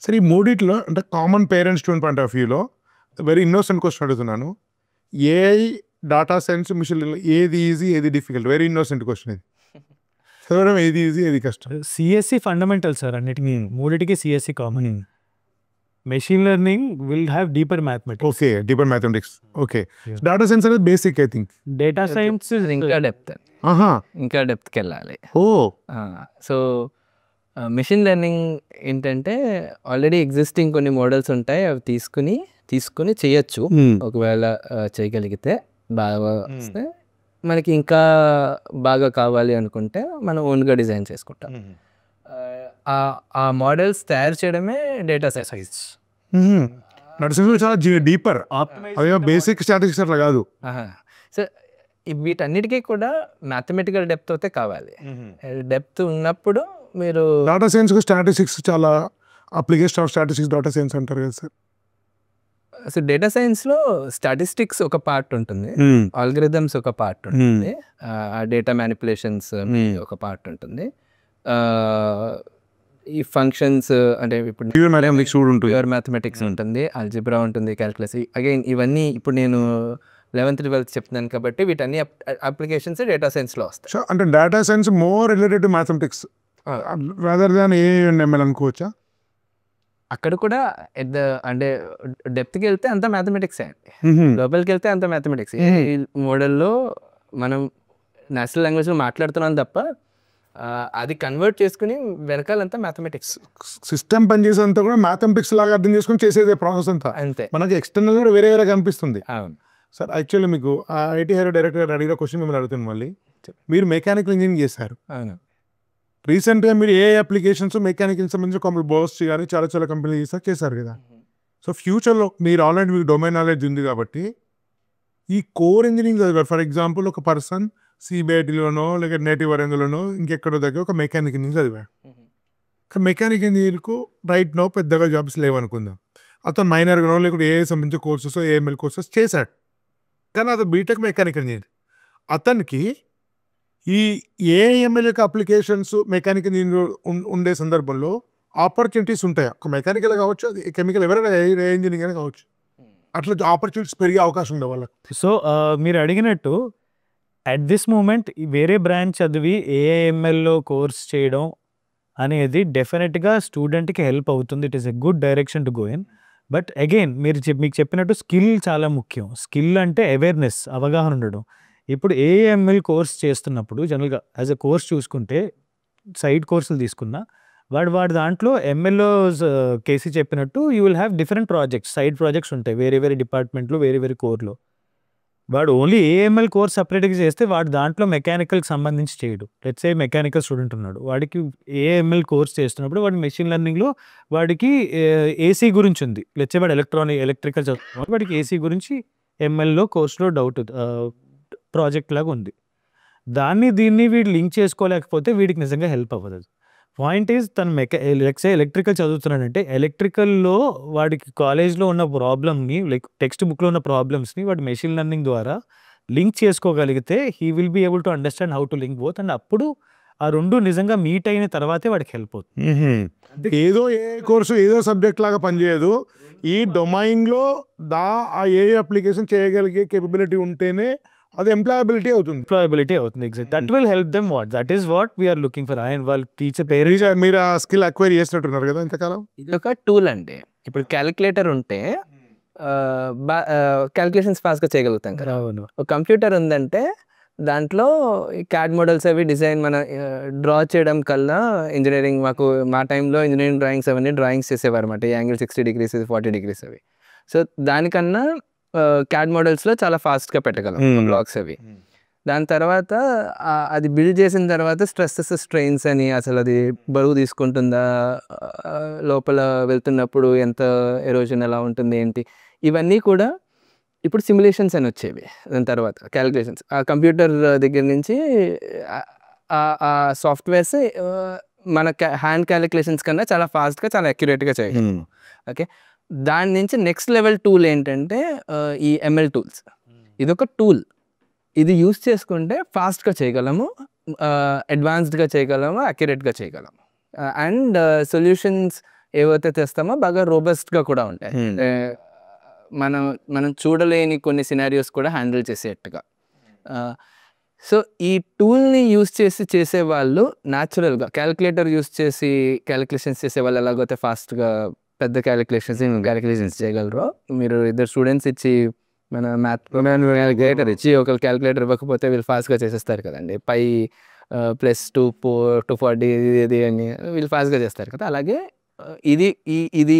సరే, ఈ మూడిట్లో అంటే common parent student point of వ్యూలో వెరీ ఇన్నోసెంట్ క్వశ్చన్ అడుగుతున్నాను. AI, data science, machine learning ఏది ఈజీ, ఏది డిఫికల్ట్? వెరీ ఇన్నోసెంట్ క్వశ్చన్ ఇది. చదవడం ఏది ఈజీ, ఏది కష్టం? సిఎస్సి ఫండమెంటల్ సార్, అన్నిటికీ మూడిటికి సిఎస్సి common. Machine learning will have deeper mathematics. Okay, deeper mathematics. Okay, data science అనేది basic I think. Data science ఇంకా డెప్త్కి వెళ్ళాలి. ఓ, సో మెషిన్ లెర్నింగ్ ఏంటంటే ఆల్రెడీ ఎగ్జిస్టింగ్ కొన్ని మోడల్స్ ఉంటాయి, అవి తీసుకుని చేయొచ్చు. ఒకవేళ చేయగలిగితే బాగా వస్తే, మనకి ఇంకా బాగా కావాలి అనుకుంటే మనం ఓన్గా డిజైన్ చేసుకుంటాం. ఆ మోడల్స్ తయారు చేయడమే డేటా సైన్స్. చాలా డీపర్, అదే బేసిక్ స్టాటిస్టిక్స్ అట్లా కాదు. సో వీటన్నిటికీ కూడా మ్యాథమెటికల్ డెప్త్ అయితే కావాలి. డెప్త్ ఉన్నప్పుడు మీరు డేటా సైన్స్ స్టాటిస్టిక్స్ చాలా application of statistics data science అంటారు కదా సార్. సో డేటా సైన్స్లో స్టాటిస్టిక్స్ ఒక పార్ట్ ఉంటుంది, ఆల్గరిథమ్స్ ఒక పార్ట్ ఉంటుంది, డేటా మ్యానిపులేషన్స్ ఒక పార్ట్ ఉంటుంది, ఈ ఫంక్షన్స్ అంటే ఇప్పుడు ప్యూర్ మ్యాథమెటిక్స్ ఉంటుంది, అల్జిబ్రా ఉంటుంది, క్యాల్కులస్. అగైన్ ఇవన్నీ ఇప్పుడు నేను 11th 12th చెప్తున్నాను కాబట్టి వీటన్ని అప్లికేషన్స్ డేటా సైన్స్లో వస్తాయి. అంటే data science more related to mathematics rather than AML అనుకోవచ్చా? అక్కడ కూడా అంటే డెప్త్కి వెళ్తే అంత మ్యాథమెటిక్స్ అండి, లోపలికి వెళ్తే అంత మ్యాథమెటిక్స్. ఈ మోడల్లో మనం నేషనల్ లాంగ్వేజ్లో మాట్లాడుతున్నాం తప్ప అది కన్వర్ట్ చేసుకుని వెనకాలంతా మ్యాథమెటిక్స్. సిస్టమ్ పనిచేసేంతా కూడా మ్యాథమెటిక్స్ లాగా అర్థం చేసుకుని చేసేదే ప్రాసెస్ అంతా. అంతే, మనకి ఎక్స్టర్నల్ కూడా వేరే వేరే కనిపిస్తుంది. అవును సార్, యాక్చువల్లీ మీకు ఐటీ హైర్ డైరెక్టర్ అడిగిన క్వశ్చన్ మిమ్మల్ని అడుగుతుంది. మళ్ళీ మీరు మెకానికల్ ఇంజనీరింగ్ చేశారు. అవును, రీసెంట్గా మీరు ఏ అప్లికేషన్స్ మెకానికల్ సంబంధించిన కంపెనీ బోస్ కానీ చాలా కంపెనీలు చేశారు కదా. సో ఫ్యూచర్లో మీరు ఆల్రెడీ మీకు డొమైన్ నాలెడ్జ్ ఉంది కాబట్టి ఈ కోర్ ఇంజనీరింగ్ చదివారు. ఫర్ ఎగ్జాంపుల్ ఒక పర్సన్ సిబిఐటీలోనో లేక నేటివ్ వరంగల్లోనో ఇంకెక్కడో దగ్గర ఒక మెకానిక్ ఇంజనీరింగ్ చదివాడు. మెకానిక్ ఇంజనీర్కు రైట్ నో పెద్దగా జాబ్స్ లేవనుకుందాం. అతను మైనర్గానో లేకుంటే ఏ సంబంధించిన కోర్సెస్ ఏఎంఎల్ కోర్సెస్ చేశాడు. కానీ అతను బీటెక్ మెకానికల్ ఇంజనీర్. అతనికి ఈ ఏఎంఎల్ యొక్క అప్లికేషన్స్ మెకానికల్ ఇంజనీర్ ఉండే సందర్భంలో ఆపర్చునిటీస్ ఉంటాయి. ఒక మెకానికల్ కావచ్చు, అది కెమికల్ ఎవరైనా ఏ ఇంజనీరింగ్ అయినా కావచ్చు. అట్లా ఆపర్చునిటీస్ పెరిగే అవకాశం ఉండే వాళ్ళకి. సో మీరు అడిగినట్టు అట్ దిస్ మూమెంట్ వేరే బ్రాంచ్ చదివి ఏఐఎంఎల్లో కోర్స్ చేయడం అనేది డెఫినెట్గా స్టూడెంట్కి హెల్ప్ అవుతుంది. It is a good direction to go in. But again మీకు చెప్పినట్టు స్కిల్ చాలా ముఖ్యం. స్కిల్ అంటే అవేర్నెస్, అవగాహన ఉండడం. ఇప్పుడు ఏఐఎంఎల్ కోర్స్ చేస్తున్నప్పుడు జనరల్గా యాజ్ ఎ కోర్స్ చూసుకుంటే సైడ్ కోర్సులు తీసుకున్నా వాడు దాంట్లో ఎంఎల్ఓ కేసీ చెప్పినట్టు you will have different projects, side projects ఉంటాయి వేరే డిపార్ట్మెంట్లో వేరే కోర్లో. వాడు ఓన్లీ ఏఎంఎల్ కోర్స్ సపరేట్గా చేస్తే వాడు దాంట్లో మెకానికల్కి సంబంధించి చేయడు. లెట్స్ సే మెకానికల్ స్టూడెంట్ ఉన్నాడు, వాడికి ఏఎంఎల్ కోర్స్ చేస్తున్నప్పుడు వాడి మెషిన్ లెర్నింగ్లో వాడికి ఏసీ గురించి ఉంది. లెట్స్ సే వాడు ఎలక్ట్రికల్ చదువుతున్నాడు, వాడికి ఏసీ గురించి ఎంఎల్లో కోర్స్లో డౌట్ ప్రాజెక్ట్ లాగా ఉంది. దీన్ని వీడు లింక్ చేసుకోలేకపోతే వీడికి నిజంగా హెల్ప్ అవ్వదు. పాయింట్ ఈజ్ తను ఎలక్ట్రికల్ చదువుతున్నాడంటే ఎలక్ట్రికల్లో వాడికి కాలేజ్లో ఉన్న ప్రాబ్లమ్ని లైక్ టెక్స్ట్ బుక్లో ఉన్న ప్రాబ్లమ్స్ని వాడు మెషిన్ లెర్నింగ్ ద్వారా లింక్ చేసుకోగలిగితే he will be able to understand how to link both and అప్పుడు ఆ రెండు నిజంగా మీట్ అయిన తర్వాతే వాడికి హెల్ప్ అవుతుంది. ఏదో ఏ కోర్సు ఏదో సబ్జెక్ట్ లాగా పనిచేయదు. ఈ డొమైన్లో ఆ ఏ అప్లికేషన్ చేయగలిగే కేపబిలిటీ ఉంటేనే అది ఎంప్లాయబిలిటీ అవుతుంది. Exact that will help them that is what we are looking for. ఆయన వాళ్ళు టీచర్ పేరెంట్స్ మీరు ఆ స్కిల్ అక్వైర్ చేసినట్టున్నారు కదా ఇంతకాలం. ఇది ఒక టూల్ అండి. ఇప్పుడు క్యాలిక్యులేటర్ ఉంటే క్యాలిక్యులేషన్స్ ఫాస్ట్గా చేయగలుగుతాం కదా. ఒక కంప్యూటర్ ఉందంటే దాంట్లో క్యాడ్ మోడల్స్ అవి డిజైన్ మన డ్రా చేయడం కల్లా ఇంజనీరింగ్ మా టైంలో ఇంజనీరింగ్ డ్రాయింగ్స్ అవన్నీ డ్రాయింగ్స్ చేసేవారు అనమాట. ఈ యాంగిల్ 60 degrees 40 degrees అవి. సో దానికన్నా క్యాడ్ మోడల్స్లో చాలా ఫాస్ట్గా పెట్టగలం బ్లాక్స్ అవి. దాని తర్వాత అది బిల్డ్ చేసిన తర్వాత స్ట్రెస్సెస్ స్ట్రెయిన్స్ అని అసలు అది బరువు తీసుకుంటుందా, లోపల వెళ్తున్నప్పుడు ఎంత ఎరోజన్ ఎలా ఉంటుంది ఏంటి, ఇవన్నీ కూడా ఇప్పుడు సిమ్యులేషన్స్ అని వచ్చేవి. దాని తర్వాత క్యాలిక్యులేషన్స్ ఆ కంప్యూటర్ దగ్గర నుంచి ఆ సాఫ్ట్వేర్స్ మన హ్యాండ్ క్యాలిక్యులేషన్స్ కన్నా చాలా ఫాస్ట్గా చాలా అక్యురేట్గా చేయగలం. ఓకే, దాని నుంచి నెక్స్ట్ లెవెల్ టూల్ ఏంటంటే ఈ ML టూల్స్. ఇదొక టూల్, ఇది యూస్ చేసుకుంటే ఫాస్ట్గా చేయగలము, అడ్వాన్స్డ్గా చేయగలము, అక్యురేట్గా చేయగలము. అండ్ సొల్యూషన్స్ ఏవైతే తెస్తామో బాగా రోబస్ట్గా కూడా ఉంటాయి. మనం చూడలేని కొన్ని సినారియోస్ కూడా హ్యాండిల్ చేసేట్టుగా. సో ఈ టూల్ని యూస్ చేసేవాళ్ళు న్యాచురల్గా క్యాలిక్యులేటర్ యూస్ చేసి క్యాలిక్యులేషన్స్ చేసేవాళ్ళు ఎలాగైతే ఫాస్ట్గా పెద్ద క్యాలిక్యులేషన్స్ చేయగలరో, మీరు ఇద్దరు స్టూడెంట్స్ ఇచ్చి మన క్యాలిక్యులేటర్ ఇచ్చి ఒకరు క్యాలిక్యులేటర్ ఇవ్వకపోతే వీళ్ళు ఫాస్ట్గా చేసేస్తారు కదండి. పై +240 ఇది అని వీళ్ళు ఫాస్ట్గా చేస్తారు కదా. అలాగే ఇది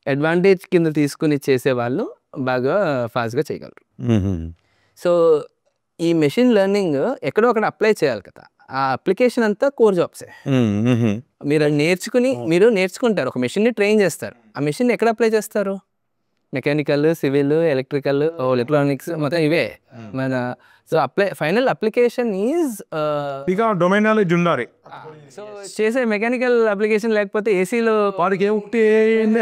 అడ్వాంటేజ్ కింద తీసుకుని చేసేవాళ్ళు బాగా ఫాస్ట్గా చేయగలరు. సో ఈ మెషిన్ లెర్నింగ్ ఎక్కడో అక్కడ అప్లై చేయాలి కదా. ఆ అప్లికేషన్ అంతా కోర్ జాబ్సే. మీరు మీరు నేర్చుకుంటారు, ఒక మెషిన్ని ట్రైన్ చేస్తారు. ఆ మెషిన్ ఎక్కడ అప్లై చేస్తారు? మెకానికల్, సివిల్, ఎలక్ట్రికల్, ఎలక్ట్రానిక్స్ మొత్తం ఇవే మన. So final application is domain knowledge ఉండాలి. సో చేసే మెకానికల్ అప్లికేషన్ లేకపోతే ఏసీలో వాడికి ఏమిటి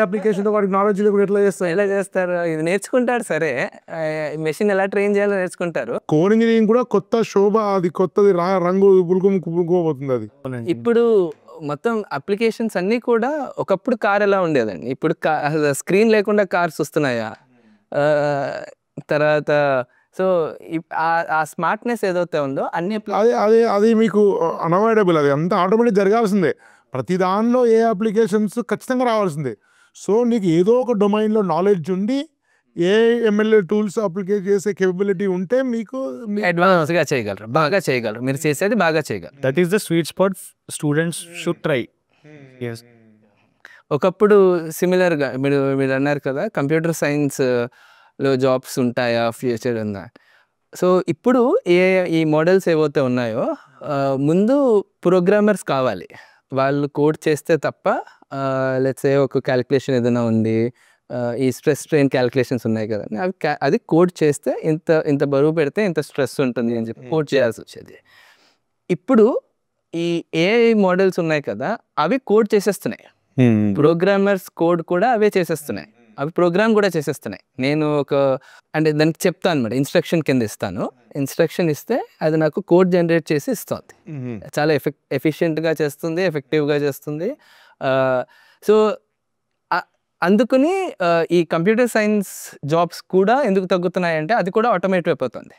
అప్లికేషన్ వాడికి నాలెడ్జ్ ఎట్లా చేస్తారు? ఎలా చేస్తారు? ఇది నేర్చుకుంటారు సరే, మెషిన్ ఎలా ట్రైన్ చేయాలో నేర్చుకుంటారు. కోర్ ఇంజనీరింగ్ కూడా కొత్త శోభ, అది కొత్తది రంగు పులుకోబోతుంది అది. ఇప్పుడు మొత్తం అప్లికేషన్స్ అన్నీ కూడా, ఒకప్పుడు కార్ ఎలా ఉండేదండి, ఇప్పుడు స్క్రీన్ లేకుండా కార్స్ వస్తున్నాయా? తర్వాత సో ఆ స్మార్ట్నెస్ ఏదైతే ఉందో అన్ని అది మీకు అన్అవాయిడబుల్, అది అంతా ఆటోమేటిక్ జరగాల్సిందే. ప్రతి దానిలో ఏ అప్లికేషన్స్ ఖచ్చితంగా రావాల్సిందే. సో నీకు ఏదో ఒక డొమైన్లో నాలెడ్జ్ ఉండి ఏ ML టూల్స్ అప్లికేట్ చేసే కేపబిలిటీ ఉంటే మీకు అడ్వాన్స్గా చేయగలరు, బాగా చేయగలరు, మీరు చేసేది బాగా చేయగలరు. That is the sweet spot students should try. ఒకప్పుడు సిమిలర్గా మీరు అన్నారు కదా, కంప్యూటర్ సైన్స్లో జాబ్స్ ఉంటాయా, ఫ్యూచర్ ఉందా? సో ఇప్పుడు ఈ మోడల్స్ ఏవైతే ఉన్నాయో, ముందు ప్రోగ్రామర్స్ కావాలి. వాళ్ళు కోడ్ చేస్తే తప్ప లెట్స్ సే ఒక క్యాలిక్యులేషన్ ఏదైనా ఉంది, ఈ స్ట్రెస్ స్ట్రెయిన్ క్యాలిక్యులేషన్స్ ఉన్నాయి కదా, అది కోడ్ చేస్తే ఇంత బరువు పెడితే ఇంత స్ట్రెస్ ఉంటుంది అని చెప్పి కోడ్ చేయాల్సి వచ్చేది. ఇప్పుడు ఈ AI మోడల్స్ ఉన్నాయి కదా, అవి కోడ్ చేసేస్తున్నాయి. ప్రోగ్రామర్స్ కోడ్ కూడా అవే చేసేస్తున్నాయి, అవి ప్రోగ్రామ్ కూడా చేసేస్తున్నాయి. నేను అంటే దానికి చెప్తాను అనమాట, ఇన్స్ట్రక్షన్ కింద ఇస్తాను. ఇన్స్ట్రక్షన్ ఇస్తే అది నాకు కోడ్ జనరేట్ చేసి ఇస్తుంది. చాలా ఎఫిషియెంట్గా చేస్తుంది, ఎఫెక్టివ్గా చేస్తుంది. సో అందుకని ఈ కంప్యూటర్ సైన్స్ జాబ్స్ కూడా ఎందుకు తగ్గుతున్నాయంటే అది కూడా ఆటోమేటిక్ అయిపోతుంది.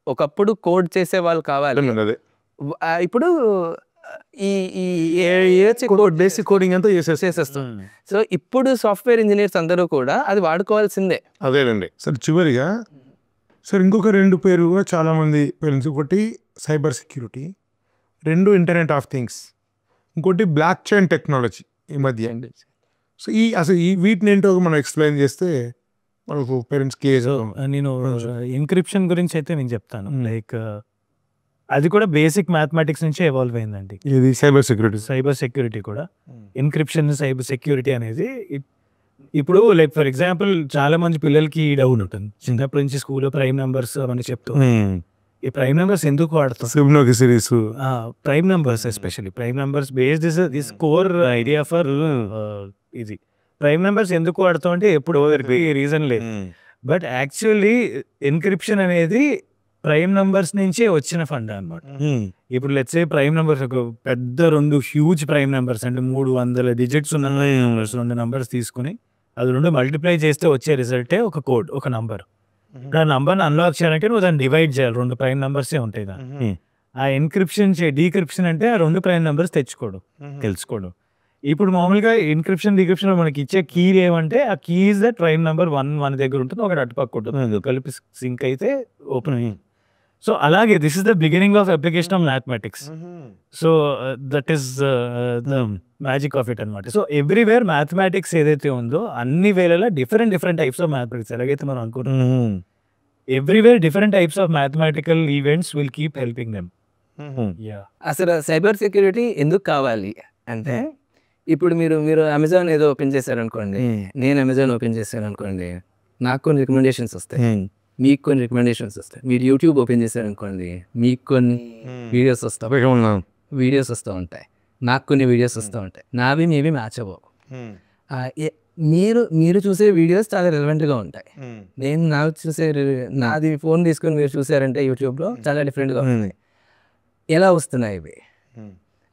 ఒకప్పుడు కోడ్ చేసే వాళ్ళు కావాలి, ఇప్పుడు బేసిక్ కోడింగ్ అంతా చేసేస్తాం. సో ఇప్పుడు సాఫ్ట్వేర్ ఇంజనీర్స్ అందరూ కూడా అది వాడుకోవాల్సిందే. అదేనండి సార్. చివరిగా సార్ ఇంకొక 2 పేరు చాలా మంది పేరెంట్స్, ఒకటి cyber security, 2 internet of things, ఇంకోటి బ్లాక్ చైన్ టెక్నాలజీ ఈ మధ్య. సో అసలు వీటిని ఏంటో మనం ఎక్స్ప్లెయిన్ చేస్తే మనకు పేరెంట్స్కి. నేను ఎన్క్రిప్షన్ గురించి అయితే నేను చెప్తాను. లైక్ అది కూడా బేసిక్ మ్యాథమెటిక్స్ నుంచి ఎవాల్వ్ అయిందండి. ఇది సైబర్ సెక్యూరిటీ కూడా ఎన్క్రిప్షన్, సైబర్ సెక్యూరిటీ అనేది. ఇప్పుడు లైక్ ఫర్ ఎగ్జాంపుల్ చాలా మంది పిల్లలకి డౌన్ ఉంటుంది, చిన్నప్పటి నుంచి స్కూల్లో ప్రైమ్ నెంబర్స్ అవన్నీ చెప్తూ ఈ ప్రైమ్ నెంబర్స్ ఎందుకు వాడతాం? సిమ్నోకి series prime numbers especially prime numbers based this core idea for ఇది. ప్రైమ్ నెంబర్స్ ఎందుకు వాడతాం అంటే ఎప్పుడు రీజన్ లేదు, బట్ యాక్చువల్లీ ఎన్క్రిప్షన్ అనేది ప్రైమ్ నెంబర్స్ నుంచే వచ్చిన ఫండ్ అనమాట. ఇప్పుడు లెట్స్ సే ప్రైమ్ నెంబర్స్ ఒక పెద్ద 2 హ్యూజ్ ప్రైమ్ నెంబర్స్ అంటే 300 డిజిట్స్ ఉన్న 2 నెంబర్స్ తీసుకుని అది 2 మల్టిప్లై చేస్తే వచ్చే రిజల్టే ఒక కోడ్, ఒక నంబర్. ఆ నంబర్ని అన్లాక్ చేయాలంటే నువ్వు దాన్ని డివైడ్ చేయాలి, 2 ప్రైమ్ నెంబర్సే ఉంటాయి దాన్ని. ఆ ఎన్క్రిప్షన్ డీక్రిప్షన్ అంటే ఆ 2 ప్రైమ్ నెంబర్స్ తెలుసుకోవడం. ఇప్పుడు మామూలుగా ఎన్క్రిప్షన్ డీక్రిప్షన్ మనకి ఇచ్చే కీ ఏమంటే ఆ key is that prime number 1 మన దగ్గర ఉంటుంది, ఒకటి అటుపక్క ఉంటుంది, కలిపి సింక్ అయితే ఓపెన్ అయ్యింది. సో అలాగే this is the beginning of application of mathematics. So that is the magic of it అనమాట. సో ఎవ్రీవేర్ మ్యాథమెటిక్స్ ఏదైతే ఉందో అన్ని వేళలా డిఫరెంట్ టైప్స్ ఆఫ్ మ్యాథమెటిక్స్ ఎలాగైతే మనం అనుకుంటున్నాం, everywhere different types of mathematical events will keep helping them. అసలు cyber security ఎందుకు కావాలి అంటే, ఇప్పుడు మీరు అమెజాన్ ఏదో ఓపెన్ చేశారనుకోండి, నేను అమెజాన్ ఓపెన్ చేశాను అనుకోండి, నాకు కొన్ని రికమెండేషన్స్ వస్తాయి, మీకు కొన్ని రికమెండేషన్స్ వస్తాయి. మీరు యూట్యూబ్ ఓపెన్ చేశారనుకోండి, మీకు కొన్ని వీడియోస్ వస్తూ ఉంటాయి, నాకు కొన్ని వీడియోస్ వస్తూ ఉంటాయి, నావి మేబీ మ్యాచ్ అవ్వవు. మీరు చూసే వీడియోస్ చాలా రెలవెంట్గా ఉంటాయి, నేను నాది ఫోన్ తీసుకొని మీరు చూసారంటే యూట్యూబ్లో చాలా డిఫరెంట్గా ఉన్నాయి. ఎలా వస్తున్నాయి ఇవి?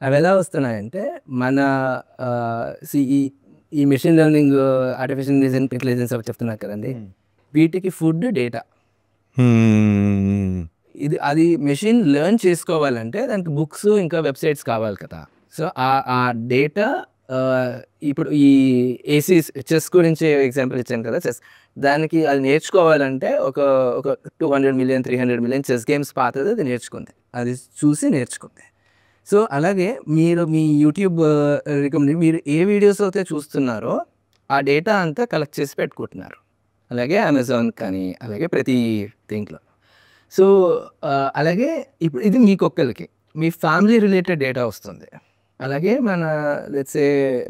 అవి ఎలా వస్తున్నాయంటే మన ఈ మెషిన్ లెర్నింగ్, ఆర్టిఫిషియల్ ఇంటెలిజెన్స్ అవి చెప్తున్నారు కదండి, వీటికి ఫుడ్ డేటా. అది మెషిన్ లెర్న్ చేసుకోవాలంటే దానికి బుక్స్ ఇంకా వెబ్సైట్స్ కావాలి కదా. సో ఆ డేటా ఇప్పుడు ఈ చెస్ గురించి ఎగ్జాంపుల్ ఇచ్చాను కదా, చెస్ దానికి అది నేర్చుకోవాలంటే ఒక 200 మిలియన్ 300 మిలియన్ చెస్ గేమ్స్ పాతది అది నేర్చుకుంది, అది చూసి నేర్చుకుంది. సో అలాగే మీరు మీ యూట్యూబ్ రికమెండ్ మీరు ఏ వీడియోస్ అయితే చూస్తున్నారో ఆ డేటా అంతా కలెక్ట్ చేసి పెట్టుకుంటున్నారు, అలాగే అమెజాన్ కానీ అలాగే ప్రతి దీంట్లో. సో అలాగే ఇప్పుడు ఇది మీకొక్కరికి మీ ఫ్యామిలీ రిలేటెడ్ డేటా వస్తుంది, అలాగే మన లెట్స్ సే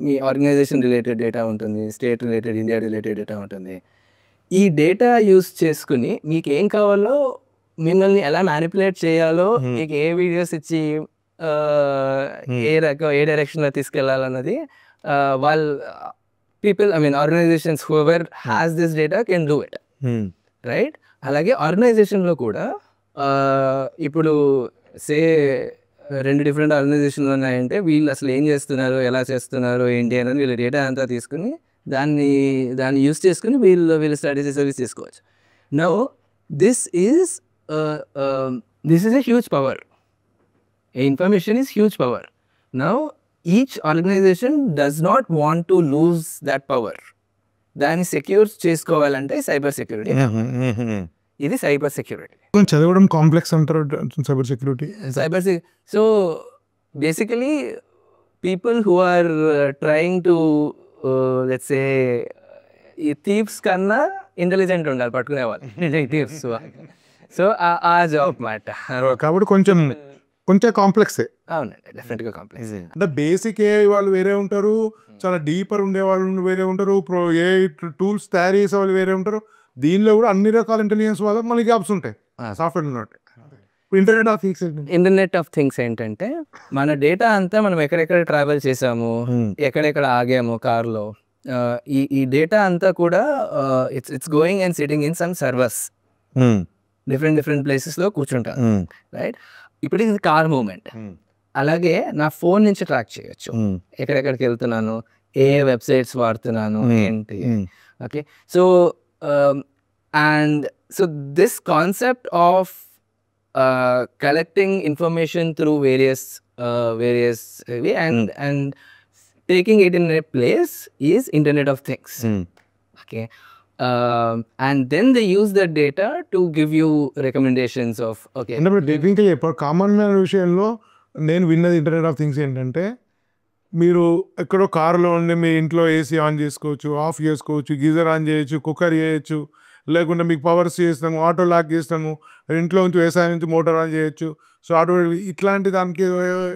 మీ ఆర్గనైజేషన్ రిలేటెడ్ డేటా ఉంటుంది, state related, India related data ఉంటుంది. ఈ డేటా యూస్ చేసుకుని మీకు ఏం కావాలో, మిమ్మల్ని ఎలా మ్యానిపులేట్ చేయాలో, మీకు ఏ వీడియోస్ ఇచ్చి ఏ డైరెక్షన్లో తీసుకెళ్లాలన్నది వాళ్ళు people, I mean organizations, whoever has this data can do it, right? అలాగే ఆర్గనైజేషన్లో కూడా ఇప్పుడు సే 2 డిఫరెంట్ ఆర్గనైజేషన్లు ఉన్నాయంటే వీళ్ళు అసలు ఏం చేస్తున్నారు, ఎలా చేస్తున్నారు ఏంటి అనేది వీళ్ళు డేటా అంతా తీసుకుని దాన్ని యూస్ చేసుకుని వీళ్ళు స్టడీస్ సర్వీస్ చేసుకోవచ్చు. Now this is a huge power. Information is huge power. Now each organization does not want to lose that power. దాన్ని సెక్యూర్ చేసుకోవాలంటే సైబర్ సెక్యూరిటీ, ఇది సైబర్ సెక్యూరిటీ. చదవడం కాంప్లెక్స్ అంటారు cyber security. So basically people who are trying to let's say ఈ thieves కన్నా intelligent ఉండాలి పట్టుకునే వాళ్ళు థీవ్స్. సో ఆ జాబ్ మాట కాబట్టి కొంచెం కాంప్లెక్సే. అవునండి, డెఫినెట్గా కాంప్లెక్స్. అంటే బేసిక్ ఏ వాళ్ళు వేరే ఉంటారు, చాలా డీపర్ ఉండే వాళ్ళు వేరే ఉంటారు, ఏ టూల్స్ తయారు చేసే వాళ్ళు వేరే ఉంటారు. దీనిలో కూడా అన్ని రకాల ఇంటెలిజెన్స్ వాళ్ళ మనకి జాబ్స్ ఉంటాయి సాఫ్ట్వేర్ ఉన్నట్టు. ఇంటర్నెట్ ఆఫ్ థింగ్స్ ఏంటంటే మన డేటా అంతా మనం ఎక్కడెక్కడ ట్రావెల్ చేసాము, ఎక్కడెక్కడ ఆగాము కార్లో, ఈ డేటా అంతా కూడా it's going and sitting in some servers, different ప్లేసెస్లో కూర్చుంటారు, రైట్? ఇప్పుడు ఇది కార్ మూమెంట్, అలాగే నా ఫోన్ నుంచి ట్రాక్ చేయొచ్చు ఎక్కడెక్కడికి వెళ్తున్నాను, ఏ వెబ్సైట్స్ వాడుతున్నాను ఏంటి. Okay, so and so this concept of collecting information through various and taking it in a place is Internet of Things. Okay, and then they use that data to give you recommendations of okay. ఇంకా common man విషయంలో నేను విన్నది internet of things ఏంటంటే, మీరు ఎక్కడో కారులో ఉండి మీ ఇంట్లో ఏసీ ఆన్ చేసుకోవచ్చు, ఆఫ్ చేసుకోవచ్చు, గీజర్ ఆన్ చేయొచ్చు, కుక్కర్ చేయొచ్చు, లేకుంటే మీకు పవర్స్ చేస్తాము, ఆటో లాక్ చేస్తాము, ఇంట్లో నుంచి వ్యవసాయం నుంచి మోటార్ ఆన్ చేయొచ్చు. సో ఆటో ఇట్లాంటి దానికి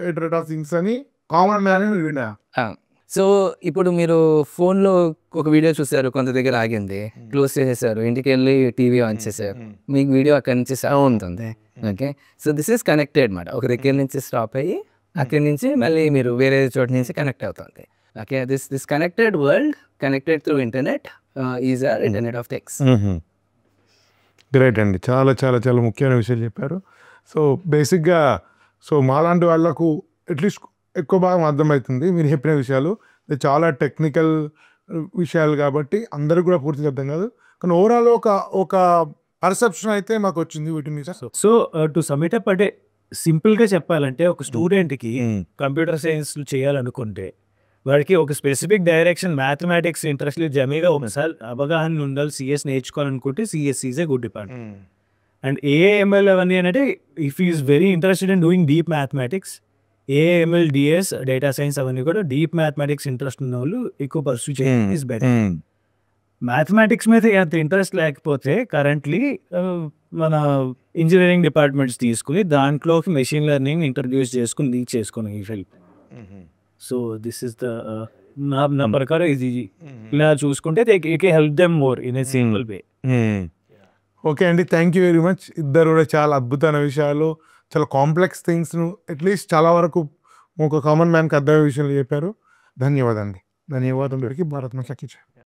ఇంటర్నెట్ ఆఫ్ థింగ్స్ అని కామన్ మ్యాన్ విన్నా. సో ఇప్పుడు మీరు ఫోన్లో ఒక వీడియో చూసారు, కొంత దగ్గర ఆగింది, క్లోజ్ చేసేసారు, ఇంటికి వెళ్ళి టీవీ ఆన్ చేశారు, మీకు వీడియో అక్కడి నుంచి సౌండ్ ఉంటుంది, okay, so this is connected మాట. ఒక దగ్గర నుంచి స్టాప్ అయ్యి అక్కడి నుంచి మళ్ళీ మీరు వేరే చోట నుంచి కనెక్ట్ అవుతుంది. Okay, this connected world connected through internet is are internet of things. Great అండి, చాలా చాలా చాలా ముఖ్యమైన విషయాలు చెప్పారు. సో బేసిక్గా సో మాలాంటి వాళ్ళకు అట్లీస్ట్ ఎక్కువ భాగం అర్థమవుతుంది మీరు చెప్పిన విషయాలు. ఇది చాలా టెక్నికల్ విషయాలు కాబట్టి అందరికి కూడా పూర్తిగా అర్థం కాదు, కానీ ఓవరాల్ ఒక పర్సెప్షన్ అయితే మాకు వచ్చింది వీటి మీద. సో టు సమిటప్ అంటే సింపుల్గా చెప్పాలంటే ఒక స్టూడెంట్కి కంప్యూటర్ సైన్స్ చేయాలనుకుంటే వాడికి ఒక స్పెసిఫిక్ డైరెక్షన్ మ్యాథమెటిక్స్ ఇంట్రెస్ట్ జమీగా ఒకసారి అవగాహన ఉండాలి. సిఎస్ నేర్చుకోవాలనుకుంటే CS is a good department. And AML అవన్నీ అంటే if is very interested in doing deep mathematics, AML DS data science అవన్నీ కూడా డీప్ మ్యాథమెటిక్స్ ఇంట్రెస్ట్ ఉన్న వాళ్ళు ఎక్కువ పర్సూ చేయడం ఈజ్ బెటర్. మ్యాథమెటిక్స్ మీద అంత ఇంట్రెస్ట్ లేకపోతే కరెంట్లీ మన ఇంజనీరింగ్ డిపార్ట్మెంట్స్ తీసుకుని దాంట్లోకి మెషిన్ లెర్నింగ్ ఇంట్రడ్యూస్ చేసుకుని లీడ్ చేసుకుని ఈ field. So this is the నా ప్రకారం ఇది ఇలా చూసుకుంటే they can help them more in a simple way. Okay అండి, థ్యాంక్ యూ వెరీ మచ్. ఇద్దరు కూడా చాలా అద్భుతమైన విషయాలు, చాలా కాంప్లెక్స్ థింగ్స్ను అట్లీస్ట్ చాలా వరకు ఒక కామన్ మ్యాన్కి అర్థమయ్యే విషయాలు చెప్పారు. ధన్యవాదాలు. భారత్ మాతాకి జై.